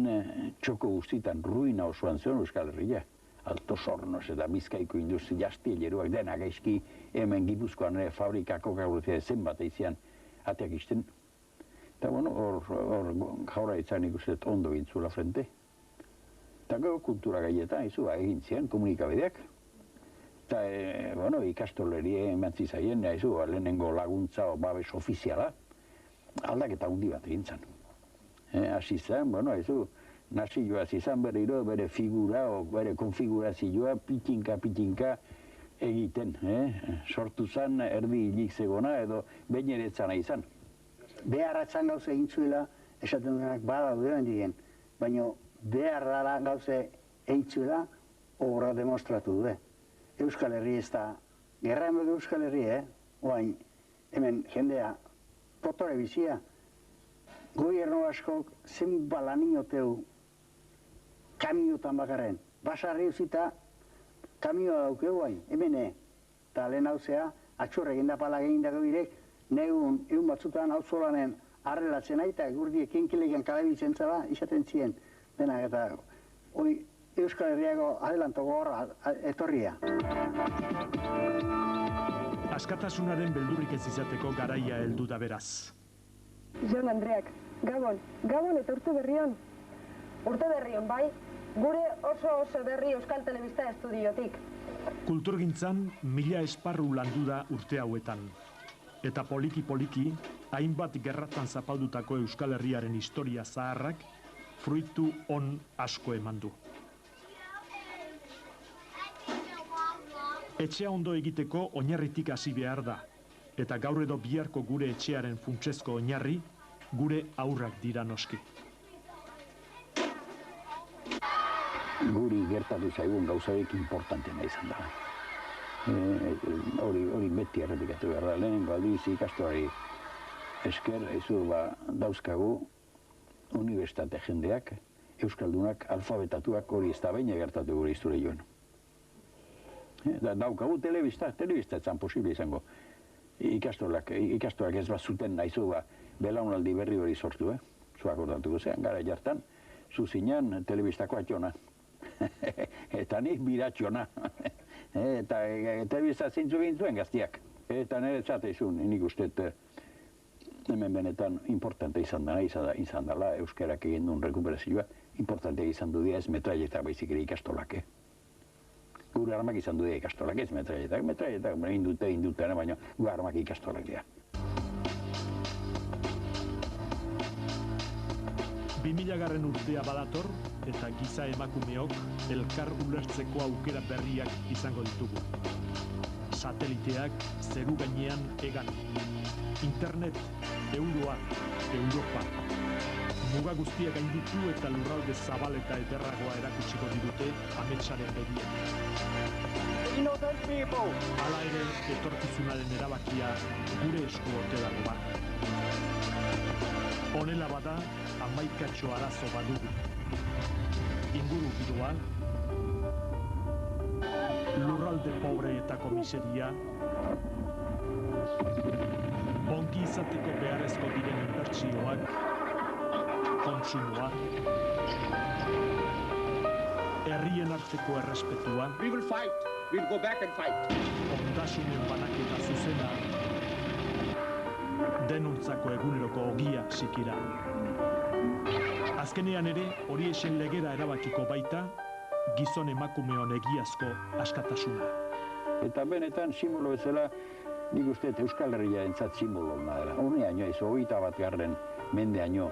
txoko guztitan ruina osoan zuen Euskal Herria. Alto Sornos eta Bizkaiko industria astilleroak dena gaizki hemen Gipuzkoan fabrikako gaurretia zenbat eizian ateak izten. Eta hor jaura itzan ikuset ondo gintzula frente. Eta gero kultura gaietan egin zian komunikabideak. Eta ikastoleri emantzi zaien, lehenengo laguntza o babes ofiziala, aldaketa hundi bat egin zan. Hasi zen, nazioaz izan berriro bere figura o bere konfigurazioa pitinka egiten, sortu zen erdi hilik zegona edo behin ere etzana izan. Beharratzan gauze egin zuela, esaten duenak badaude digen, baina beharrara gauze egin zuela, obra demostratu du. Euskal Herri ez da, gerra emok Euskal Herri, oain, hemen jendea, potore bizia, goierno askok zenba lan inoteu kamiotan bakarren. Basarri uzita kamioa daukeu hain, hemen eta lehen hauzea, atxurre gendapala egindako birek, negun batzutan hau zolanen arrelatzen aita, gurdiek enkilegan kalabitzen zaba, izaten ziren, denak eta hoi Euskal Herriako adelantoko horra etorria. Askatasunaren beldurrik ez izateko garaia heldu da beraz. Jon Andreak, Gabon etortu berrion. Urte berrion, bai? Gure oso berri Euskal Telebista estudiotik. Kulturgintzan 1000 esparru landu da urte hauetan. Eta poliki-poliki, hainbat gerratan zapaldutako Euskal Herriaren historia zaharrak fruitu on asko eman du. Etxea ondo egiteko oinarritik hasi behar da, eta gaur edo biharko gure etxearen funtsezko oinarri, gure haurrak dira noski. Guri gertatu zaigun gauzarik importantena izan da. Hori beti errepikatu behar da. Lehenengo aldiz ikastoari esker, dauzkagu unibertsitate jendeak, euskaldunak, alfabetatuak hori ez da baina gertatu gure izture joan. Daukagu telebista etzan posible izango. Ikastorak ez bat zuten nahizu belaunaldi berri hori sortu, zuak ordatuko zean, gara jartan, zuzinean telebistako atxona. Eta nik biratxona. Eta telebista zintzu gintzuen gaztiak. Eta nire txateizun, nik usteet hemen benetan importante izan dela, euskerak egin duen rekuperazioa, importante izan du dira ez metrailetak baizik ere ikastolak. Gure armak izan du dira ikastolak, ez metrailetak indute, baina gure armak ikastolak dira. 2000 urtea badator eta giza emakumeok elkar ulertzeko aukera berriak izango ditugu. Sateliteak zeru gainean egan. Internet, euroa, Europa. Muga guztiak gainditu eta lurralde zabal eta ederragoa erakutsiko digute ametsaren begia. Hala ere, etorkizunaren erabakia gure esku ote dago bat. Honela bada, 11 arazo badugu. Inguru giroa, lurralde pobreetako miseria, ongi izateko beharrezko diren inbertsioak, kontsumoa, herrien arteko errespetua, ondasunen banaketa zuzena, denuntzako eguneroko ogia sikira. Azkenean ere, hori esen legera erabakiko baita, gizon emakumeon egiazko askatasuna. Eta benetan, simbolo bezala, nik uste Euskal Herria entzat simbolo dela. Honeaino ez, 21. mendeaino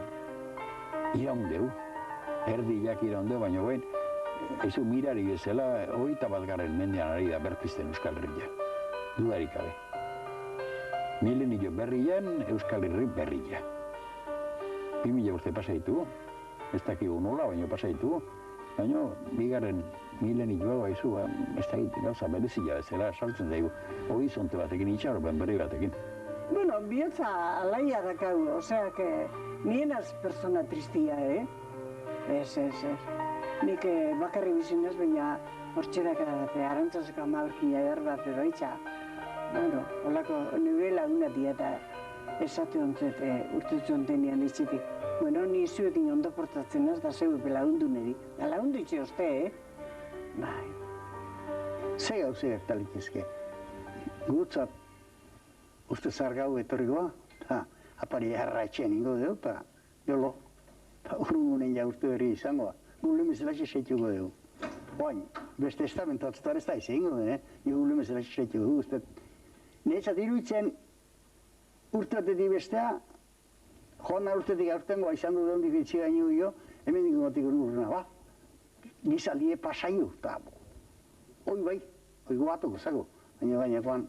iraundeu, erdiak iraundeu, baina guen, ez mirari bezala, 21. mendean ari da berpizten Euskal Herria. Dudarik gabe. Milenio berrian, Euskal Herri berria. 2000 urte pasaitu, ez dakigu nola, baina pasaitu, baina bigarren milenioa baizu, ez dakit gauza berezila bezala, saltzen zaigu, horizonte batekin, itxaropen berri batekin. Bueno, bihotza alaia dakagu, osea, que nienaz persona tristia, Ez. Nik bakarri bizinez, baina hortxerak edate, arantzazeko amalkia eder bat edo itxa. Bueno, holako nire laguna dieta esate ontzet urtetzu ontenean itxetik. Bueno, ni zuekin ondo portatzen az da zeu lagundu niri. Da lagundu itxe oste, Bai. Ze gauze gertalik ezke. Gutzat, uste zargau etorrikoa, apari harra etxean ingo dugu, eta jolo, urrungunen ja urte berri izangoa. Gule mezelatxe seituko dugu. Oain, beste estamentu atzutar ez da izan ingo dugu, gule mezelatxe seituko dugu. Netzat iruditzen urteatetik bestea, joan urtetik aurtengoa izan du duen difitzi gainu jo, hemen dingo batik urruna, Gizaldie pasaiu, eta hoi bai, oigo batuko zako, baina gainekoan.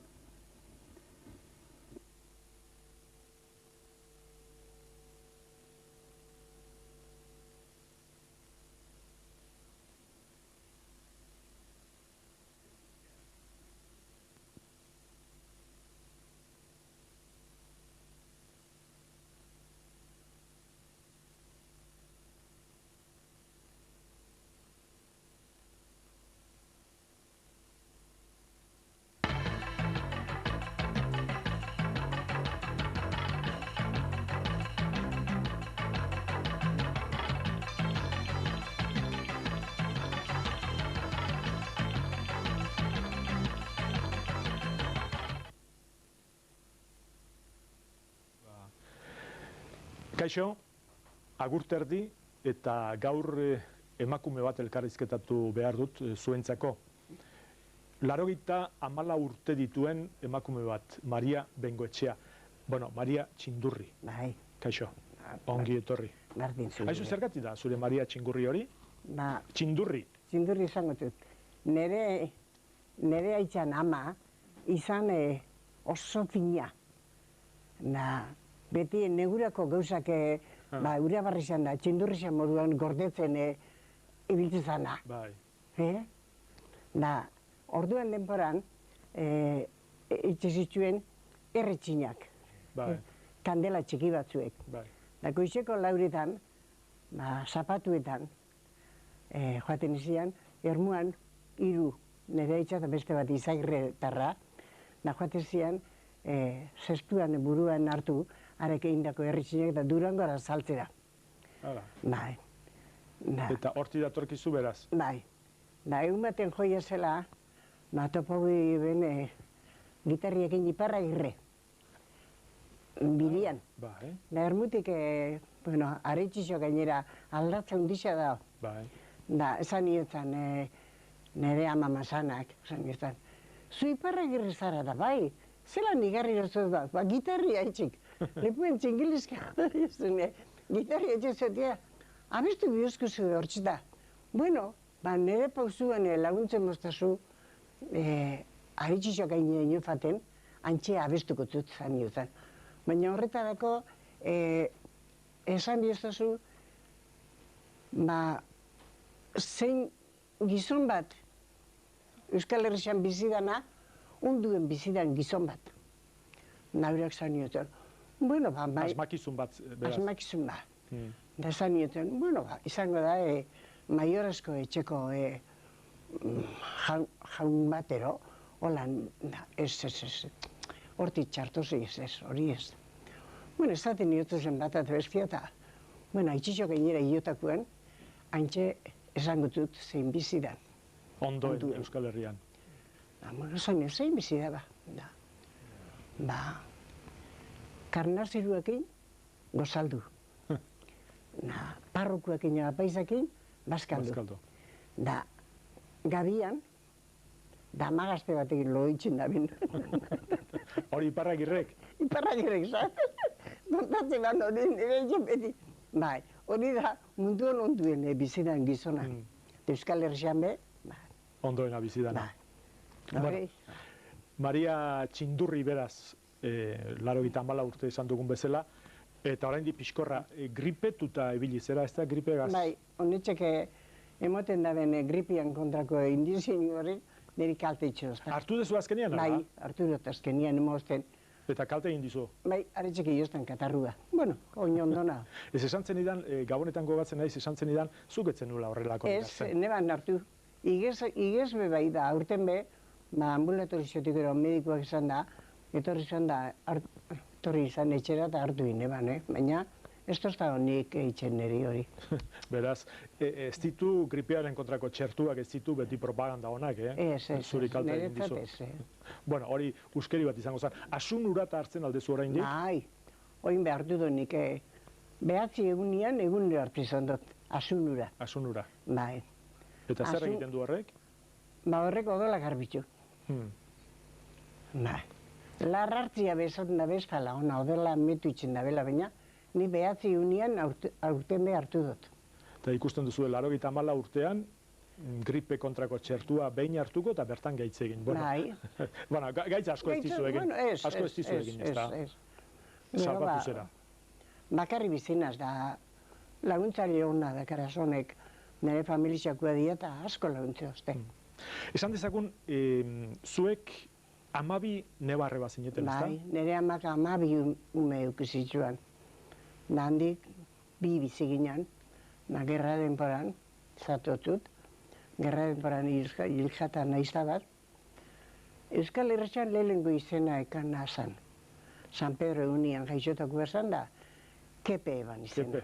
Kaixo, agurterdi eta gaur emakume bat elkarrizketatu behar dut zuentzako. 84 urte dituen emakume bat, Maria Bengoetxea. Bueno, Maria Txindurri. Bai. Kaixo, ongi etorri. Bardin zure. Haizu zergatik da, zure Maria Txingurri hori? Ba, Txindurri. Txindurri izango dut. Nere aitzan ama izan oso fina. Beti negurako gauzak ura barri izan da, Txindurri izan moduan gordetzen ibiltu zana. Bai. Orduan denporan itxezituen erretxinak. Bai. Kandela txiki batzuek. Bai. Goizeko lauretan, zapatuetan, joaten izian, ermuan hiru nire aitza eta beste bat izagirretarra, joaten zian, zestuan buruan hartu, arek egindako erretxinak eta Durangora saltzera. Bai. Eta horti datorkizu beraz? Bai. Egun baten joia zela, topogi ben gitarriekin iparra girre. Bilian. Bai. Ermutik, aretxixo gainera aldatza hundisa da. Bai. Esan niotan nire ama masanak, esan niotan. Zu iparra girre zara da, bai. Zelan igarri dozuz da, gitarria etxik. Lepuen txingilizka jodariozune. Gitarria etxik zetia, abestu bihozko zu hortxita. Bueno, nire pauzuan laguntzen moztazu, aritxixo gaine inofaten, antxe abestuko zut zan niotan. Baina horretarako, esan bihoztazu, zein gizon bat, Euskal Herrian bizidana, unduen bizidan gizon bat. Naurak zan niotan. Bueno, asmakizun bat, beraz. Asmakizun bat. Da zan niotan, izango da, maiorazko etxeko jaun batero, holan, ez. Hortik txartozi ez, hori ez. Ezaten niotu zen bat eta bestia eta, haitxixo gainera iotakoen, antxe esango dut zein bizidan. Ondoen Euskal Herrian. Zein bizida ba. Karnaziruekin gozaldu. Parrokuekin apaizakin bazkaldu. Gabian, magazte batekin loitzen da bin. Hori Iparragirrek? Iparragirrek, zan? Montatzen bat hori nire beti. Bai, hori da munduan onduen bizidan gizona. Euskal Herrian be. Ondoena bizidana. Maria Txindurri beraz, 84 urte izan dugun bezala, eta oraindik pixkorra gripetuta ibili zera, ez da gripegaz? Bai, honetxek emoten da ben gripian kontrako indizien hori, niri kalte itxoz. Hartu dezu azkenian, ara? Bai, hartu dut azkenian emozten. Eta kalte egin dizu? Bai, aretxek iozten katarrua. Oin ondona. Ez esan zenidan, Gabonetan gogatzen naiz, esan zenidan, zuketzen nula horrelako nikatzen? Ez, neban hartu. Igez be bai da, aurten be, ambulatoriziotik ero medikoak izan da, etorri izan etxera eta hartu ineban, baina ez tozta honik eitzen niri hori. Beraz, ez ditu gripearen kontrako txertuak, ez ditu beti propaganda honak, Ez, niretzat ez. Bueno, hori uskeri bat izango zen. Asunura eta hartzen aldezu oraindik? Bai, oin behar du nik, behatzi egunian hartu izan dut, asunura. Asunura. Bai. Eta zer egiten du horrek? Horrek odola garbitzu. Bai. Larrartzia bezaten da bezala, odola metu itzen da bela, baina ni behatzi egunian aurten be hartu dut. Eta ikusten duzu, 84 urtean, gripe kontrako txertua behin hartuko eta bertan gaitz egin. Bai. Bueno, gaitz asko ez dizu egin. Asko ez dizu egin, ez da. Salbatu zera. Bakarri bizinaz da laguntzaile hona dakaraz honek nire familixakua dira eta asko laguntze hozte. Esan dezakun, zuek 12 nebarre bat zineten, ez da? Bai, nire amak 12 ume eukizitzuan. Da handik, 2 bizi ginen, gerra denporan, zatotut, gerra denporan hilkatan nahiz bat. Euskal Herretxan lehenengo izena ekan nazan. San Pedro Unian jaixotako esan da, Kepe eban izena.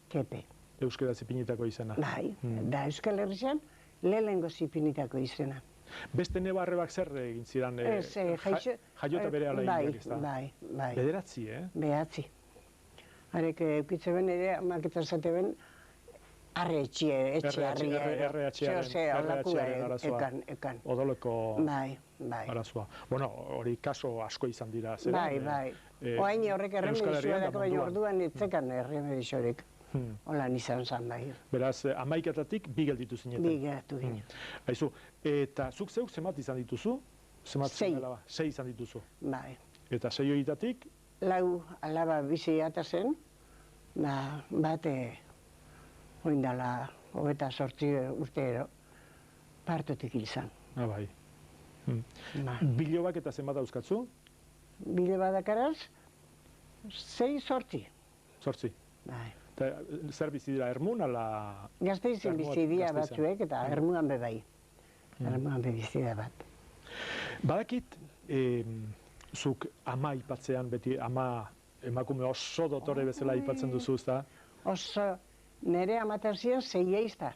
Kepe. Euskara zipinitako izena. Bai, da Euskal Herretxan lehenengo zipinitako izena. Beste nebarrebak zer egin zidan? Jaiota bere ala egin ez da? Bai. Bederatzi, Behatzi. Harek eukitze ben ere, amaketa zate ben, RH-aren arazoa. Odoleko arazoa. Bueno, hori kaso asko izan dira, zera? Bai. Oain horrek erremedizioa dako, baina orduan etzekan erremediziorik. Holan izan zan bai. Beraz, 11-etatik 2 gelditu zineten. 2 gelditu ginen. Aizu, eta zuk zeuk zemat izan dituzu? 6 izan dituzu. Bai. Eta 6 horietatik? 4 alaba bizi ata zen, bate oindala 28 urtero partotik hil zan. Bai. Bilobak eta zenbat dauzkatzu? Biloba dakaraz, 6-8. 8. Bai. Zer bizi dira, Ermun, ala... Gazteizen bizi dira batzuek eta Ermuan bebai. Ermuan bizi da bat. Badakit, zuk ama ipatzean, beti ama emakume oso dotore bezala ipatzen duzu, ezta? Oso, nire amatar zian 6 eizta.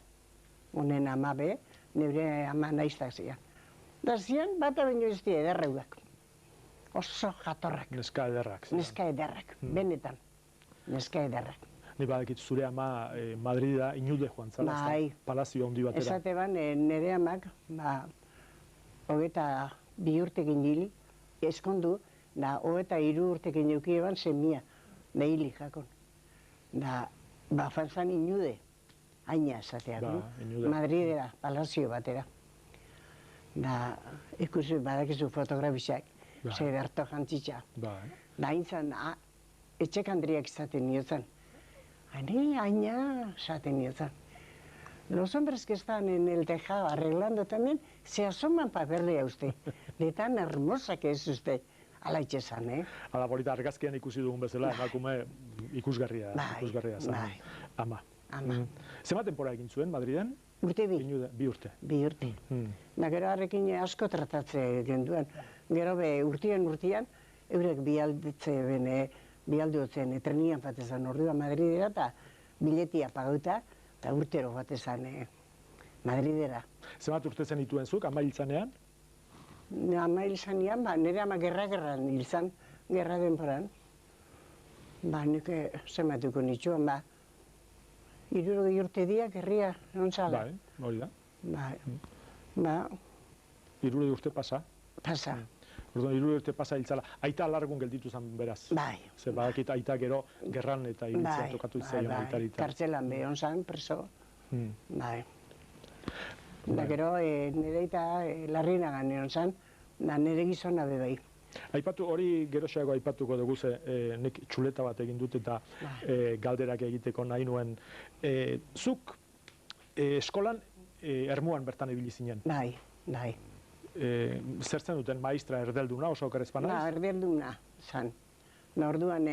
Honen ama be, nire ama naiztak zian. Da zian, bata baino ez dira ederreuak. Oso jatorrak. Neska ederrak. Neska ederrak, benetan. Neska ederrak. Ni badakit zure ama Madrida inude joan zala, bai. Palazio handi batera. Esate ban, nire amak, 22 urtekin hili, eskondu, da 23 urtekin eukieban semia, da hili jakon. Da, fanzan inude, aina esateak, Madridera, Palazio batera. Da, ikusi badakizu fotografiak, zer harto jantzitza. Da, intzan, etxekandriak izaten niotzen. Aina, esaten niotzen. Los hombres que están en el tejado arreglando también se asoman para verle a usted. De tan hermosa que es usted. Ala itxesan, Ala polita, argazkian ikusi dugun bezala, emakume ikusgarria zen. Ama. Zema tempora egin zuen, Madriden? Urte 2. 2 urte. 2 urte. Da, gero harrekin asko tratatze genduen. Gero urtean, eurek bialdutzen trenian batezan ordua Madridera eta biletia pagauta eta urtero batezan Madridera. Zemat urte zen dituen zuk, ama hiltzanean? Ama hiltzanean, nire ama gerran hiltzan, gerra denporan. Nik zematuko nitxuan, 60 urte dia gerria nontzala. Bai, hori da. 60 urte pasa? Pasa. 60 urte pasa hiltzala. Aita alargun gelditu zen beraz. Bai. Zer badakit aita gero gerran eta hiltzea tokatu izaion aitarita. Kartzelan behon zan, preso. Bai. Da gero nire eta larrinagan egon zan, da nire gizona bebai. Aipatu, hori geroxeago aipatuko dugu ze nik txuleta bat egin dut eta galderak egiteko nahi nuen. Zuk eskolan Ermuan bertan ibili zinen? Bai. Zertzen duten maistra erdelduna oso okerezpan naiz? Erdelduna zan. Orduan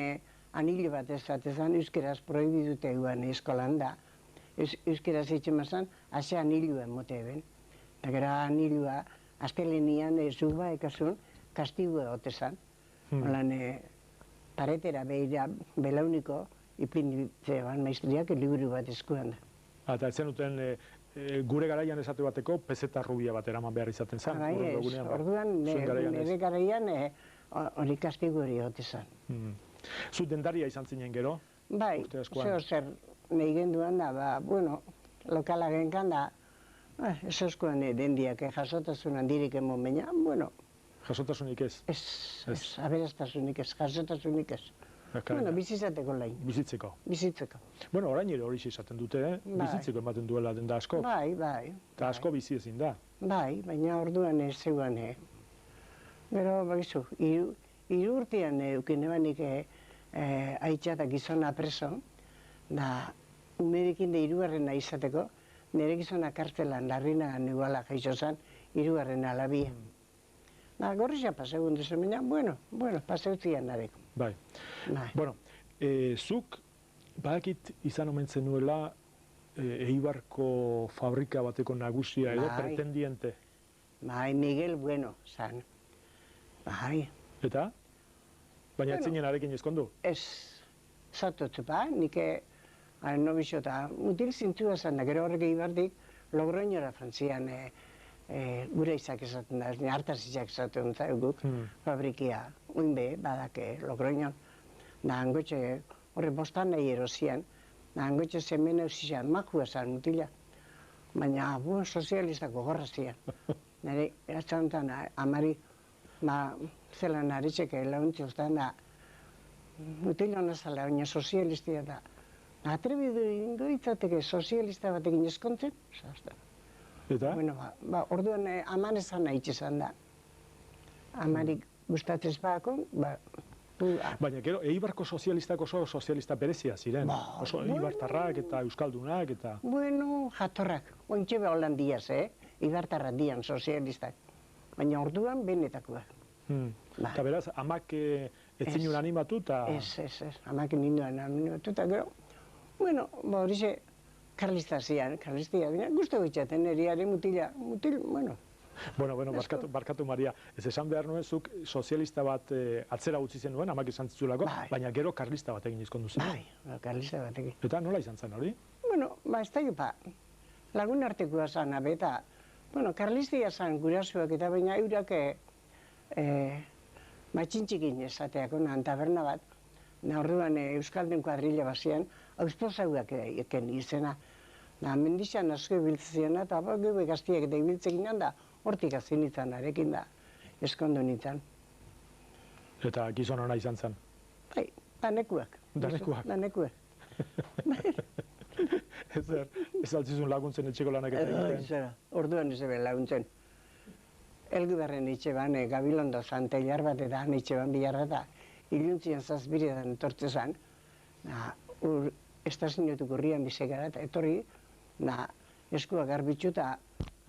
anilo bat ezatezan euskeraz prohibidute eguan eskolan da. Euskeraz etxemazan, ase anilua emote eben. Da gero anilua, astelenian zuba ekasun, kastigua otezan. Holan, paretera behira belauniko, ipinditze ban maiztriak liburu bat eskuan da. Eta ez zenuten gure garaian esate bateko pezeta rubia bat eraman behar izaten zen? Bai ez, orduan nire garaian hori kastigu hori otezan. Zu dendaria izan zinen gero? Bai, zer nahi genduan da, lokala genkan da, ez eskuan dendiak jasotasunan dirik emon baina, Jasotasunik ez? Ez, aberastasunik ez, jasotasunik ez. Bueno, bizitzateko lain. Bizitzeko. Bizitzeko. Bueno, orain ere hori esaten dute, bizitzeko ematen duela denda asko. Bai, bai. Eta asko bizi ezin da. Bai, baina orduan ez zeuan, Gero, baizu, 3 urtean euken ebanik aitza eta gizona preso, da umerekin de 3. izateko, nire gizona kartzelan larrinagan iguala jaixo zen, 3. alabia. Da, gorriza pasegun duzu, baina, bueno, paseutzian nareko. Bai. Bueno, zuk badakit izan omentzen nuela Eibarko fabrika bateko nagusia edo pretendiente. Bai, Miguel Bueno, zan. Bai. Eta? Baina etzinen arekin ezkondu? Ez, zatotzu ba, nik nobixo eta mutil zintzua zan da, gero horrek Eibardik Logroñora Frantzian gure izak esaten da, hartaz izak esaten guk, fabrikia, uinbe, badake, Logroñon. Da, angotxe, horre bostan nahi erosian, da, angotxe zemen eusian, makua zan mutila. Baina, sozialistako gorra zian. Nire, eratxantan, amari, zelan aritxeke launtzi ustan da, mutila nazala, baina sozialistia da. Atrebidu ingo itzateke sozialista batekin eskontzen, zazten. Eta? Bueno, orduan aman ezan nahi izan da. Amarik gustatzez bako, Baina gero, Eibarko sozialistak oso sozialista berezia ziren. Oso Eibartarrak eta Euskaldunak eta... Bueno, jatorrak. Ointxe beholan diaz, Eibartarrak dian sozialistak. Baina orduan benetakoak. Eta beraz, amak etzinun animatu eta... Ez, amak ninduen animatu eta gero... Bueno, horixe, karlista zian, karlistia, guztu bitxaten eriare mutil, bueno. Bueno, barkatu Maria, ez esan behar nuen zuk sozialista bat atzera utzi zenuen, amak izan zitzulako, baina gero karlista bat egin izkondu zen. Bai, karlista bat egin. Eta nola izan zen hori? Bueno, ez da jopa, lagun artekoa zan, eta, bueno, karlistia zan gurasuak eta baina eurak matxintxikin esateak onan taberna bat, orduan Euskalden kuadrilla bazian, auspozauak eken izena. Mendixan asko ibiltzen eta gure gaztiak eta ibiltzen ginen da, hortik azin izan arekin da, eskondo nintzen. Eta gizon hona izan zen? Bai, danekuak. Danekuak? Ez altzizun laguntzen etxeko lanak eta egiten? Orduan ez eben laguntzen. Elguberren itxe ban, Gabilondo zan, teilar bat eta han itxe ban bilarra eta iluntzien zazbiretan etortze zan. Estazioetuko urrian bizekara eta etorri, eskua garbitzu eta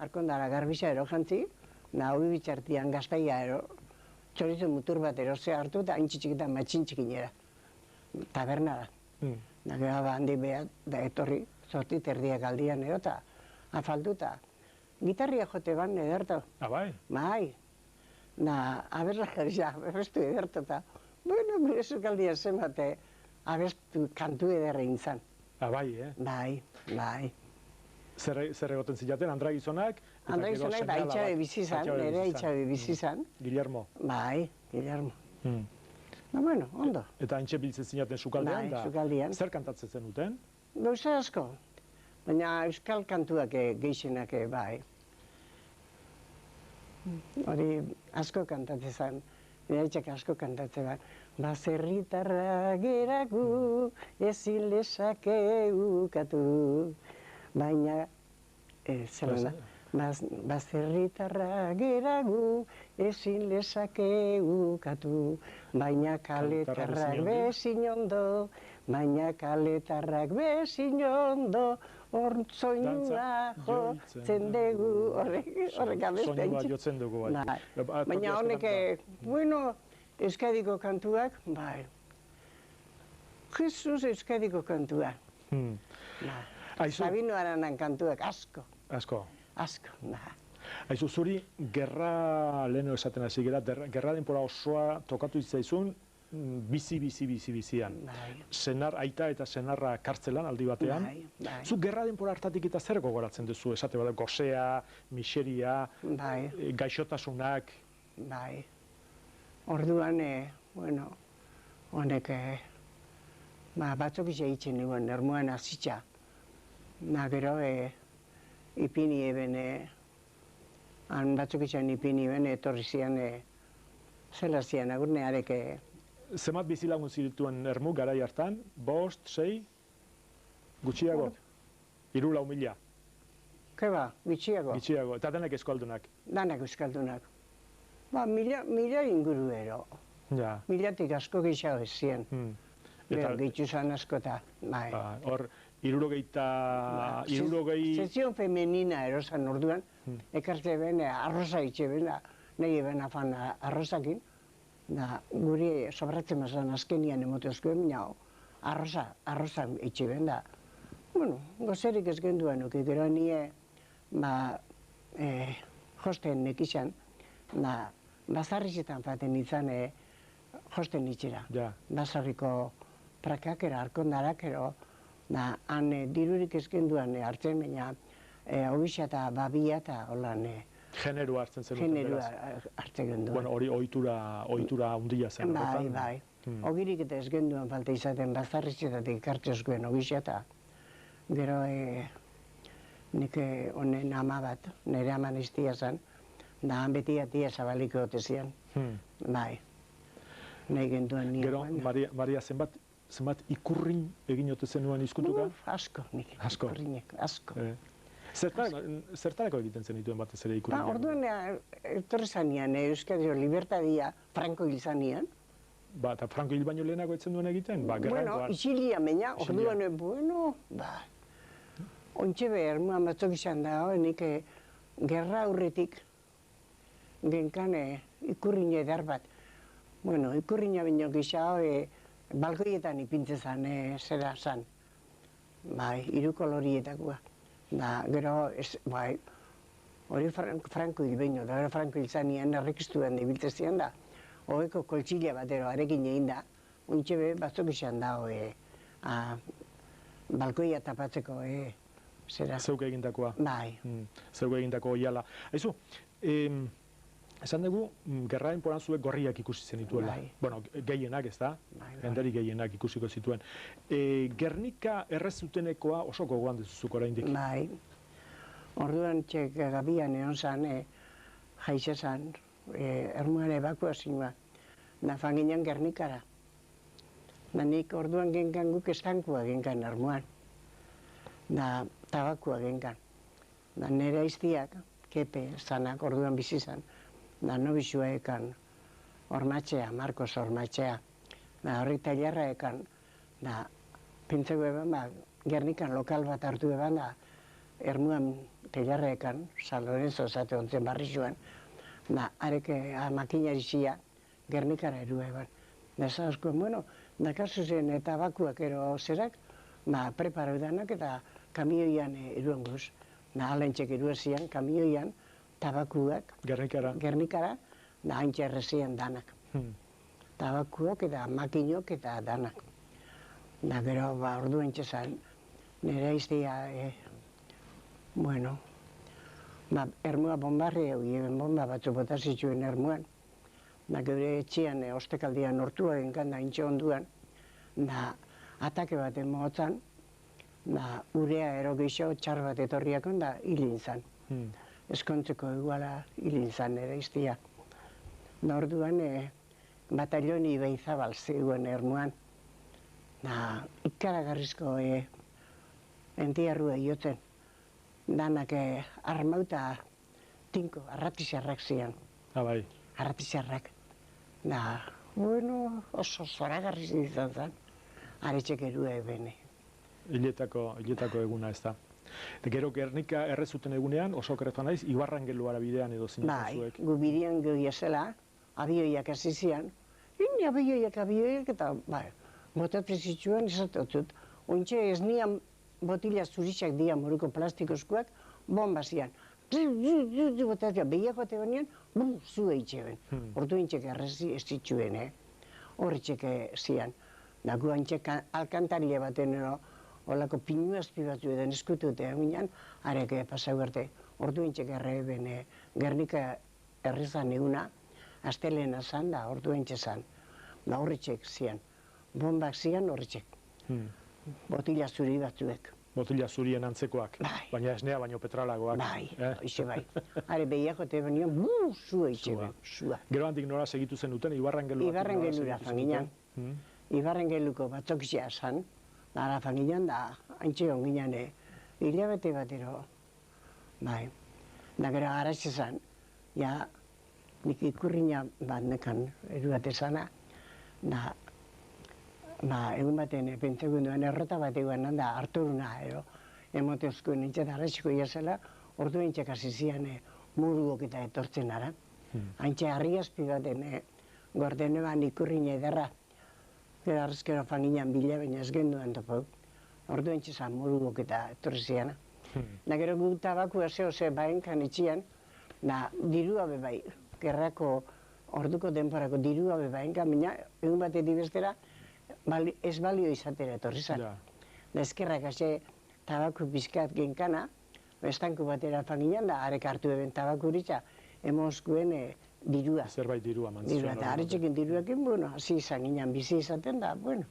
arkondara garbitza ero jantzi, hori bitxartian gaztaia ero, txorizo mutur bat erosea hartu eta haintxitxik eta matxintxikin era. Taberna da. Gero handi behar, da etorri, zortit erdiak aldian ero eta afaldu eta gitarria jote ban ederto. Bai? Bai. Aberra jarria, abestu ederto eta, bueno, gure zukaldia zenbate, abestu kantu ederra intzan. Bai, Bai. Zer egoten zilaten, Andra gizonak? Andra gizonak da haitxabe bizizan, nire haitxabe bizizan. Guillermo? Bai, Guillermo. Bueno, ondo. Eta haintxe biltzen zinaten sukaldean? Bai, sukaldean. Zer kantatzen zen duten? Gauza asko. Baina euskal kantuak gehixenak bai. Hori asko kantatzen zen. Nire haitxak asko kantatzen bai. Baserritarra geragu, ezin lezake ukatu. Baina, zelena, baserritarra geragu, ezin lezake ukatu. Baina kaletarrak bezin ondo, ortzoinua jotzen dugu, horrek abeste. Soinua jotzen dugu, bai. Baina honek, bueno, Euskadiko kantuak, bai. Jesus Euskadiko kantuak. Sabino Aranan kantuak, asko. Asko? Asko, Aizu, zuri, gerra leheno esaten hasi gara, gerra denpora osoa tokatu itzaizun, bizian. Senar, aita eta senarra kartzelan aldi batean. Zu gerra denpora hartatik eta zer gogoratzen duzu, esate bat, gozea, miseria, gaixotasunak. Bai. Orduan, bueno, honek, batzok izan itzen nuen, ermuan azitza. Gero, ipini eben, han batzuk izan ipini eben, etorri zian, zela zian, agurne arek, Zemat bizilagun zituen Ermuk garai hartan? 5, 6, gutxiago? 3-4 mila. Keba, gutxiago. Gutxiago, eta denak euskaldunak. Danak euskaldunak. Ba, mila inguru ero. Ja. Milatik asko gehiago ez ziren. Gero, gehitu zan asko eta, bai. Hor, 60... Sezion femenina erosan orduan, ekarte ben, arroza itxe ben, nahi ben afan arrozakin, da guri sobratzen mazan azkenian emotezkoen, mina arroza itxe ben, da. Bueno, gozerik ez genduan nuke, gero nire, josten nekizan, bazarrizetan faten izan, josten itxera. Bazarriko prakak, arkondarak, han dirurik ez genduan hartzen, baina obisa eta babia eta holan... Generua hartzen zen duten, beraz? Generua hartzen genduan. Bueno, hori ohitura handia zen. Bai. Ogirik eta ez genduan falta izaten bazarrizetatik hartzezkoen obisa eta gero nik honen ama bat, nire aman iztia zen, da han beti atia zabaliko ote zian. Bai. Nahi genduan nire. Gero, Maria, zenbat ikurrin egin ote zenuen izkutuka? Asko, nik. Ikurrinek, asko. Zertarako egiten zen dituen batez ere ikurrinek? Orduan, etorri zanean, Euskadi Libertadia Franco hil zanean. Ba, eta Franco hil baino lehenago etzen duen egiten? Bueno, isilia meina, orduan, ontxe behar, muan batzok izan da, nik gerra aurretik genkan ikurrin edar bat. Bueno, ikurrina baino gisa, balkoietan ipintze zan, zera zan. Bai, 3 kolorietakoa. Gero, bai, hori Franco hil baino, da gero Franco hil zanean errekistuan ibiltze zian da. Hoeko koltxila batero arekin egin da, ontxe be, batzok izan da, balkoia tapatzeko, zera. Zeuk egindakoa. Bai. Zeuk egindako oiala. Aizu, esan dugu, gerraren poran zuek gorriak ikusi zenituela. Bueno, gehienak ez da, henderik gehienak ikusiko zituen. Gernika errezutenekoa oso gogoan dezuzuk oraindik. Bai. Orduan txek gabian egon zan, jaize zan, ermuan ebakuazioa, da fanginan Gernikara. Da nik orduan genkan guk estankua genkan ermuan. Da tabakua genkan. Da nire aiztiak, kepe zanak orduan bizi zan. Da nobizua ekan Ormatxea, Marcos Ormatxea. Da horri tailerra ekan, da pintzeko eban, Gernikan lokal bat hartu eban, da ermuan tailerra ekan, San Lorenzo zate ontzen barri zuen, da areke makinari zia Gernikara eru eban. Da zazkoen, bueno, da kasu zen eta bakuak ero zerak, preparau danak eta kamioian eruan guz. Da alentxek eruan zian, kamioian, tabakuak, Gernikara, da haintxe errezian danak. Tabakuak eta makinok eta danak. Da gero, orduen txezan, nire iztia, bueno, ermua bombarri egin bomba batzu bota zituen ermuan. Da gure etxian, ostekaldian ortua genkan da haintxe onduan, da atake bat emotzan, da urea ero gehiago txar bat etorriakon da hilin zan. Eskontzeko eguala hilin zan ere iztia. Da orduan batalioni Ibeizabal zegoen ermuan. Da ikaragarrizko entiarrua iotzen. Danak armauta tinko, arratizarrak zian. Bai. Arratizarrak. Da, bueno, oso zoragarriz izan zen. Aretxek erua ebene. Hiletako eguna ez da. Gero Gernika errezuten egunean, oso okerretu naiz, Ibarrangeluara bidean edo zinatu zuek. Bai, gu bidean gehi zela, abioiak hasi zian. Hini abioiak eta, botatzen zituen esatetut. Ointxe ez nian botila zuritxak dian moruko plastikozkoak, bomba zian. Botatzen, behiako te banean, zu eitxe ben. Ordu intxek errezi ez zituen, horretxek zian. Da gu antxek alkantarile baten olako pinu azpi batzu edan eskutute minan, arek pasau arte. Ordu intxek erreben Gernika errezan eguna, astelena zan da, ordu intxe zan. Da horretxek zian. Bombak zian horretxek. Botila zuri batzuek. Botila zurien antzekoak, baina esnea baino petralagoak. Bai, hoxe bai. Are behiako te benian, zua itxe ben, zua. Gero handik nora segitu zen duten, Ibarrangelura? Ibarrangelura fanginan. Ibarren geluko batzokizia zan, nara fanginan da, haintxe onginan, hilabete batero, bai. Da gero garatxe zan, ja, nik ikurriña bat nekan, bat esana, da, egun baten, pentsegun duen errota bat eguan, da, harturuna, emoteozko nintzen arratxiko jasela, ordu nintzek hasi zian murugok eta etortzen ara. Haintxe harriazpi baten, gordene ban ikurriña ederra, gero arrezkero fanginan bila, baina ez genduan topau. Ordu nintzen zan murugok eta etorri ziana. Da gero gu tabakua zehose baenkan itxian, da dirua bebai, gerrako orduko denporako dirua bebaenkan, baina egun batetik bestera ez balio izatera etorri zan. Da ezkerrak hase tabaku pizkat genkana, estanku batera fanginan da, arek hartu eben tabakuritza, emozkuen dirua. Zerbait dirua mantzuen. Dirua, eta aretxekin diruakin, bueno, hasi izan ginen bizi izaten da, bueno.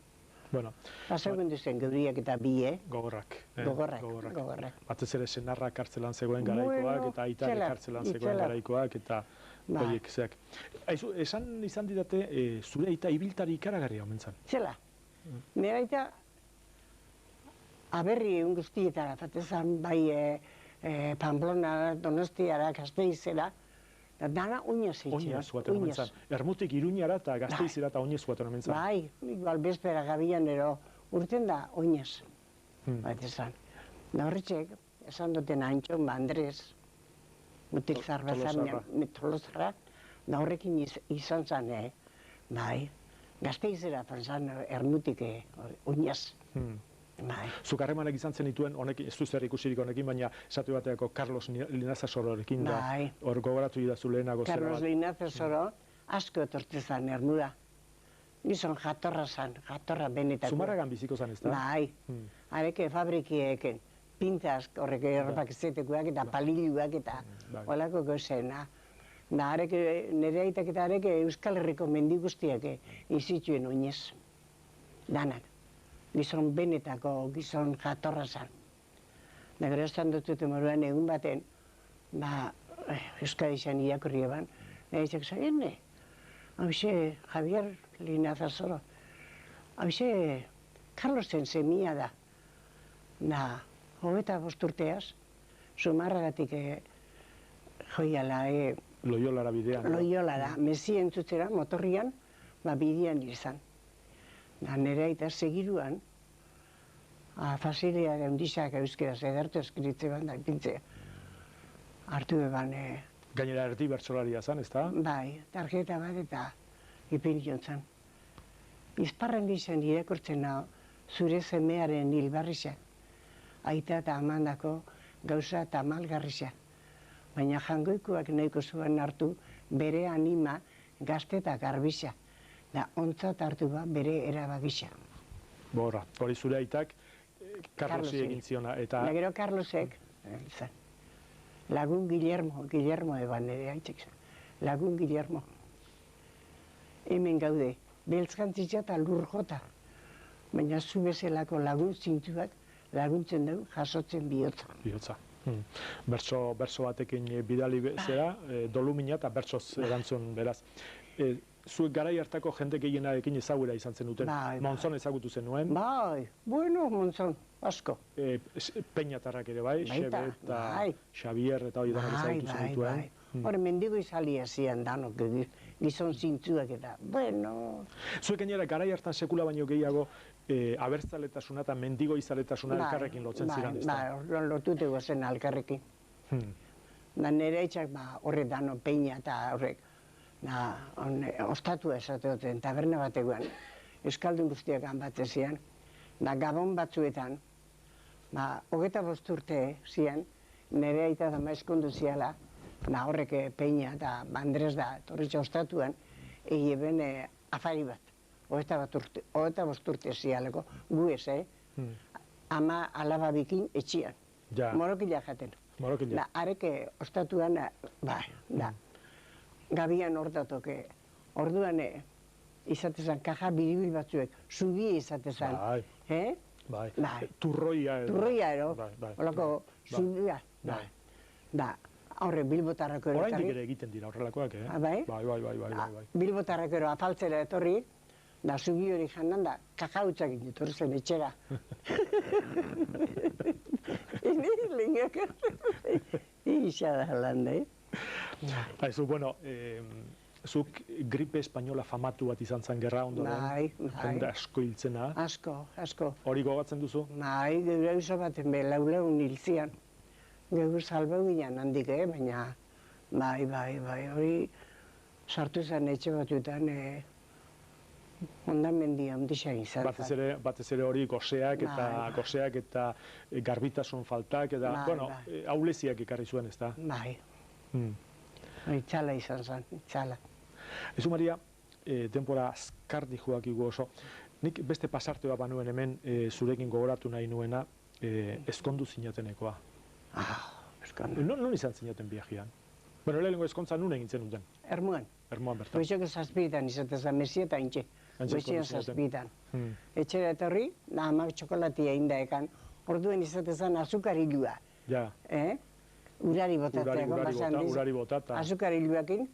Pasagun duzen geuriak eta bi, Gogorrak. Gogorrak. Batez ere senarrak kartzelan zegoen garaikoak, eta aitare kartzelan zegoen garaikoak, eta horiek zeak. Esan izan didate, zure aita ibiltari ikaragarria omentzan. Zela. Nera aita, aberri egun guztietara, fatezan bai Pamplona, Donostiara, Gasteizera, dana oinez eitzera. Oinez zuaten omentzan. Ermutik Iruñara eta Gasteizera eta oinez zuaten omentzan. Bai, igual bezpera gabian ero urten da oinez. Fatezan. Da horretxek, esan duten Antxon, Andres, mutil zarbazan, Tolosarra, da horrekin izan zan, bai, Gasteizera fanzan ermutik oinez. Zuk harremanak izan zen dituen, honek ez du zer ikusirik honekin, baina esatu bateako Carlos Linazasororekin da, hor gogoratu idazu lehenago zera bat. Carlos Linazasoro asko etortze zan ermura. Gizon jatorra zan, jatorra benetako. Zumarragan biziko zan ez da? Bai, areke fabrikieken, pintaz horrek erropak zetekoak eta paliluak eta holako gozena. Da areke, nire aitak eta areke Euskal Herriko mendi guztiak izituen oinez, danak. Gizon benetako, gizon jatorra zan. Da gero esan dutute moruan egun baten, Euskadi izan irakurri eban, egizak zain, hauxe Javier Linazasoro, hauxe Carlosen semia da. Da, 25 urteaz, Zumarragatik joiala, Loiolara bidean. Loiolara, mesi entzutzera, motorrian, bidean izan. Da nire aita segiruan, fasilea gaundizak euskera zedertu eskritze ban da ipintzea. Hartu eban... Gainera erdi bertsolaria zan, ez da? Bai, tarjeta bat eta ipinion zan. Izparren gizan irakurtzen nao zure semearen hilbarriza. Aita eta amandako gauza eta malgarriza. Baina jangoikoak nahiko zuen hartu bere anima gazte eta garbiza. Da ontzat hartu ba bere erabagisa. Borra, hori zure aitak Carlosi egin ziona. Da gero Carlosek, lagun Guillermo eban ere aitzek zen. Lagun Guillermo. Hemen gaude, beltzkantzitza eta lur jota. Baina zu bezalako lagun zintuak laguntzen dugu jasotzen bihotza. Bihotza. Bertso batekin bidali zera, dolumina eta bertsoz erantzun beraz. Zuek garai hartako jende gehienarekin ezagura izan zen duten. Monzon ezagutu zenuen. Bai, bueno, Monzon, asko. Peñatarrak ere bai, Xebe eta Xavier eta hori danak ezagutu zen dituen. Hore, mendigo izalia zian danok, gizon zintzuak eta, bueno... Zuek gainera garai hartan sekula baino gehiago abertzaletasuna eta mendigo izaletasuna elkarrekin lotzen ziren, ez da? Bai, lotuteko zen elkarrekin. Nire etxak horre dano peina eta horrek. Ostatua esateoten, taberna bateguan, Euskaldun guztiak bat zian, da Gabon batzuetan, 25 urte zian, nire aita da maizkondu ziala, horrek peina eta Andres da, torritxa ostatuan, egin afari bat, 25 urte zialeko, gu ez, ama alaba bikin etxian, morokila jaten. Da, areke ostatuan, da, gabian hortatoke, orduan izatezan kaja biribil batzuek, zubi izatezan. Bai, turroia edo. Turroia edo, holako zubia. Da, horre Bilbotarrako ero. Oraindik ere egiten dira horrelakoak, Bai? Bai. Bilbotarrako ero afaltzera etorri, Da zubi hori janan da, kakautzak indutor zen etxera. Ene lehenak, isa da landa, Aizu, bueno, zuk gripe espainola famatu bat izan zen gerra ondoren. Bai. Jende asko hiltzena. Asko. Hori gogatzen duzu? Bai, geure oso baten be, lauleun hiltzian. Geure salbeu ginen handik, baina bai, hori sartu zen etxe batuetan ondamendi handisa izan. Batez ere hori goseak eta garbitasun faltak, eta, auleziak ekarri zuen, ez da? Bai. Itzala izan zen, itzala. Ezu, Maria, denbora azkar dijoak igu oso. Nik beste pasarte bat banuen hemen zurekin gogoratu nahi nuena ezkondu zinatenekoa. Ezkondu. Non izan zinaten biajian? Bueno, lehenengo ezkontza nun egin zen duten? Ermuan. Ermuan bertan. Goizeko zazpitan izatezan, mesieta intxe. Goizeko zazpitan. Etxera etorri, da amak txokolatia indaekan. Orduen izatezan azukarilua. Ja. Urari botatzeko. Urari botata. Azukariluakin.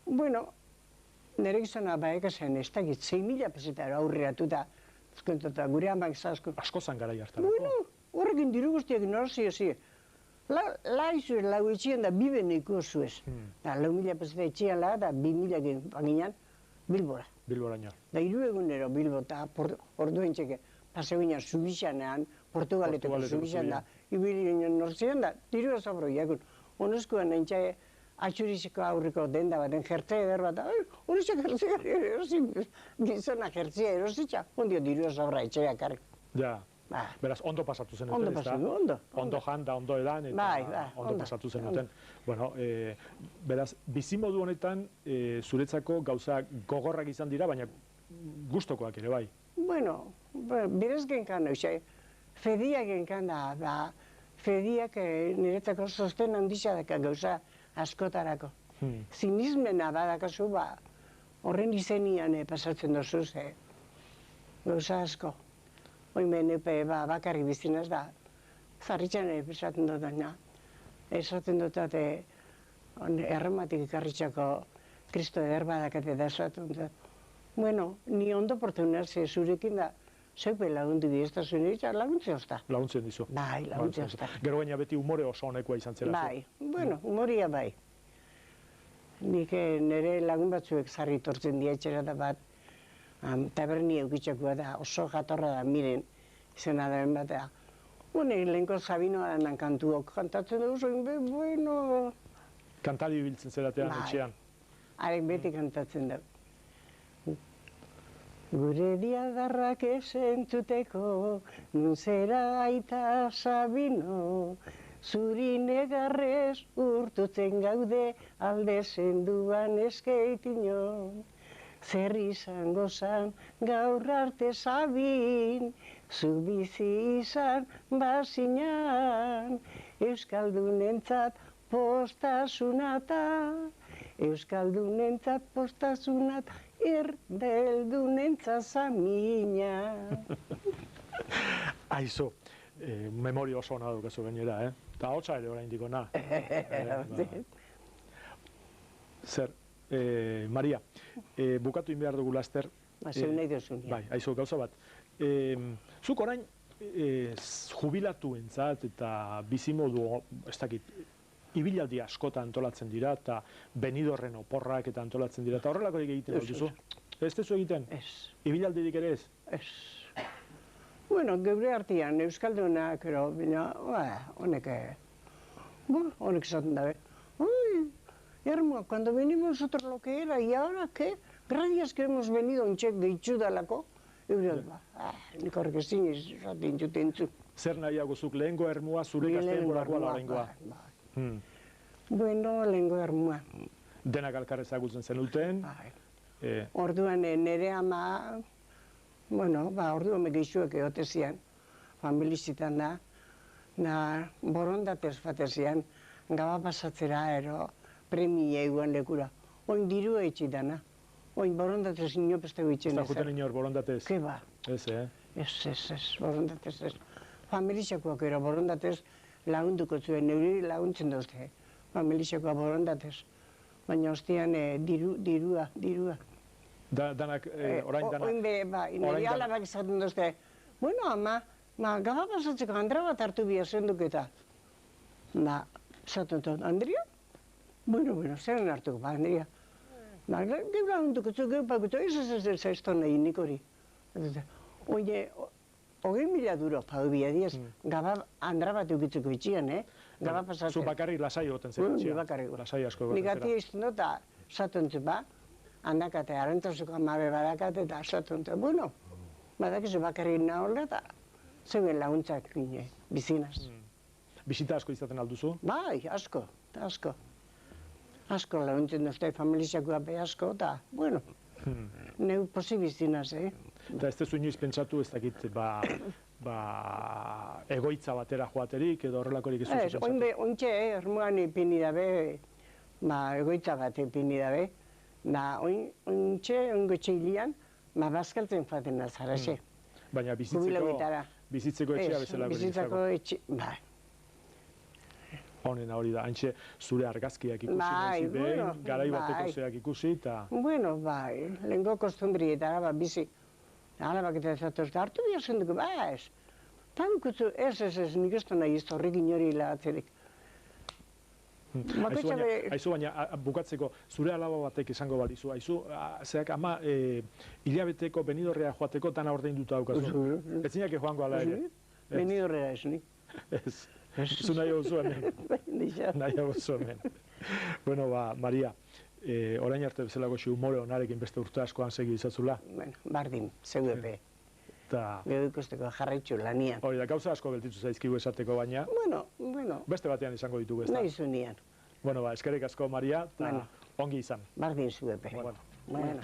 Bueno, nire gizona baeka zen, ez dakit, 6.000 pesetara aurreatuta. Ezkontuta, gure amak zasko. Asko zan gara jartarako. Bueno, horrekin diru guztiak norazio zi. Laizu lau etxean da biben ikusu ez. 4.000 peseta etxean la, da 2.000 paginan Bilbora. Bilbora nio. Da 3 egunero Bilbo eta orduen txeke. Paseu ginen Zubixanean, Portugaleteko Zubixan da, ibili ginen nortzean da, diru ezabro jakun. Honezkoan nintxe atxuriziko aurriko denda baten jertzea eder bat, honezak jertzea erosi, gizona jertzea erositza, ondio diru ezabra etxea karri. Ja. Beraz, ondo pasatu zen ondo pasatu, ondo. Ondo janda, ondo edan, eta ondo pasatu zen duten. Bueno, beraz, bizimodu honetan zuretzako gauza gogorrak izan dira, baina gustokoak ere bai. Bueno, berez genkan, fediak genkan da, fediak niretzako sosten handisa daka gauza askotarako. Zinismena badakazu, horren izenian pasatzen dozu, gauza asko. Oimen bakarri bizinaz da, zarritzen esaten dut baina. Esaten dut errematik ikarritxako Kristo eder badakate da esaten dut. Bueno, ni ondo portunaz zurekin da, zeupe lagundu bideztasun egitea, laguntzen ozta. Laguntzen dizu. Bai, laguntzen ozta. Gero baina beti umore oso honekoa izan zela. Bai, bueno, umoria bai. Nik nire lagun batzuek zarri tortzen dietxera da bat, taberni eukitxakoa da, oso jatorra da, miren, izena da bat da. Lehenko Sabinoa denan kantuok kantatzen dugu, bueno... Kantari biltzen zeratean etxean. Haren beti kantatzen dugu. Gure diadarrak esentuteko, nun zera aita Sabino, zuri negarrez urtutzen gaude alde zenduan eskeitino. Zer izango zan gaur arte Sabin, zu bizi izan bazinan, Euskaldunentzat postasunata, Euskaldunentzat postasunata, erdeldunentzat zamina. Aizu, memoria oso ona dukazu gainera, eta hotza ere orain diko na. Zer, Maria, bukatu inbehar dugu laster. Zeu nahi duzun. Bai, aizu, gauza bat. Zuk orain jubilatuentzat eta bizimodu, ez dakit, ibilaldi askota antolatzen dira, eta Benidorren oporrak eta antolatzen dira, eta horrelakorik egiten duzu? Ez tezu egiten? Ez. Ibilaldirik ere ez? Ez. Bueno, geure artian, Euskaldunak, honek esaten dabe. Hermo, cuando venimos nosotros lo que era, y ahora qué, gracias que hemos venido un txek deitxudalako, nik horrek ezin esaten juten zu. Zer nahiago zuk, lehengo hermua zure gazteen gorakoa laurengoa? Bueno, lehengo hermua. Denak alkar ezagutzen zenuten? Orduan nire ama, orduan megeixuek egotezian, familizitan da, borondatez batezian, gaba pasatzera premia eguan lekura. Oin diru eitxitana. Oin borondatez inopestego itxen ez. Ez da juten inor borondatez? Ke ba. Ez, Ez, borondatez ez. Familixakoak borondatez lagunduko zuen, neuri laguntzen dozte. Familixakoa borondatez. Baina ostian dirua. Danak, orain danak. Oin be, nire alabak izaten duzte, bueno, ama, gaba pasatzeko Andra bat hartu bia zenduk eta. Esaten dut, Andria? Bueno, zeren hartuko, Andria. Gero laguntuko zu, gero pakutu, ez nahi nik hori. Oie, 20.000 duro pau bia diez, gaba Andra bat eukitzeko itxian, gaba pasatzen. Zu bakarrik lasai egoten zera, Ni bakarrik. lasai asko egoten Nik zera. ati izten dut, eta esaten zu, handakate, arantazuko amabe badakate, eta esaten zu, bueno, badakizu bakarrik nahola, eta zeuen laguntzak gine, bizinaz. Bisita asko izaten alduzu? Bai, asko, eta asko. Asko laguntzen duzte, familiakoa be asko, eta, bueno, neu posibizinaz, Eta ez tezu inoiz pentsatu ez dakit, egoitza batera joaterik edo horrelakorik ez duzu pentsatu? Ointxe, ermuan ipini dabe, egoitza bat ipini dabe, ointxe, oingo txeilian, bazkaltzen faten nazaraxe. Baina bizitzeko etxea bezala bizitzako etxe, bai. Honena hori da, haintxe zure argazkiak ikusi nahi behin, garai bateko zeak ikusi, eta... Bueno, bai, lehenko kostumbrietara bizi. Alabak eta ezatuzte, hartu bia zenduko, ez. Tankutzu, ez, nik ez da nahi ez horrek inori hilagatzerik. Aizu baina, bukatzeko, zure alaba batek esango balizu, aizu, zeak ama hilabeteko Benidorrea joateko tana ordainduta daukazu. Ez zinak joango ala ere? Benidorrea ez nik. Ez. Zu nahi hau zu hemen. Nahi hau zu hemen. Bueno, Maria, orain arte bezalako humore honarekin beste urte askoan segi izatzula. Bueno, bardin, zeuepe. Gero ikusteko jarraitxu lanian. Hori da, gauza asko geltitzu zaizkigu esateko baina. Bueno. Beste batean izango ditugu ez da. Nahi zunian. Bueno, eskerrik asko, Maria, eta ongi izan. Bardin zeuepe. Bueno.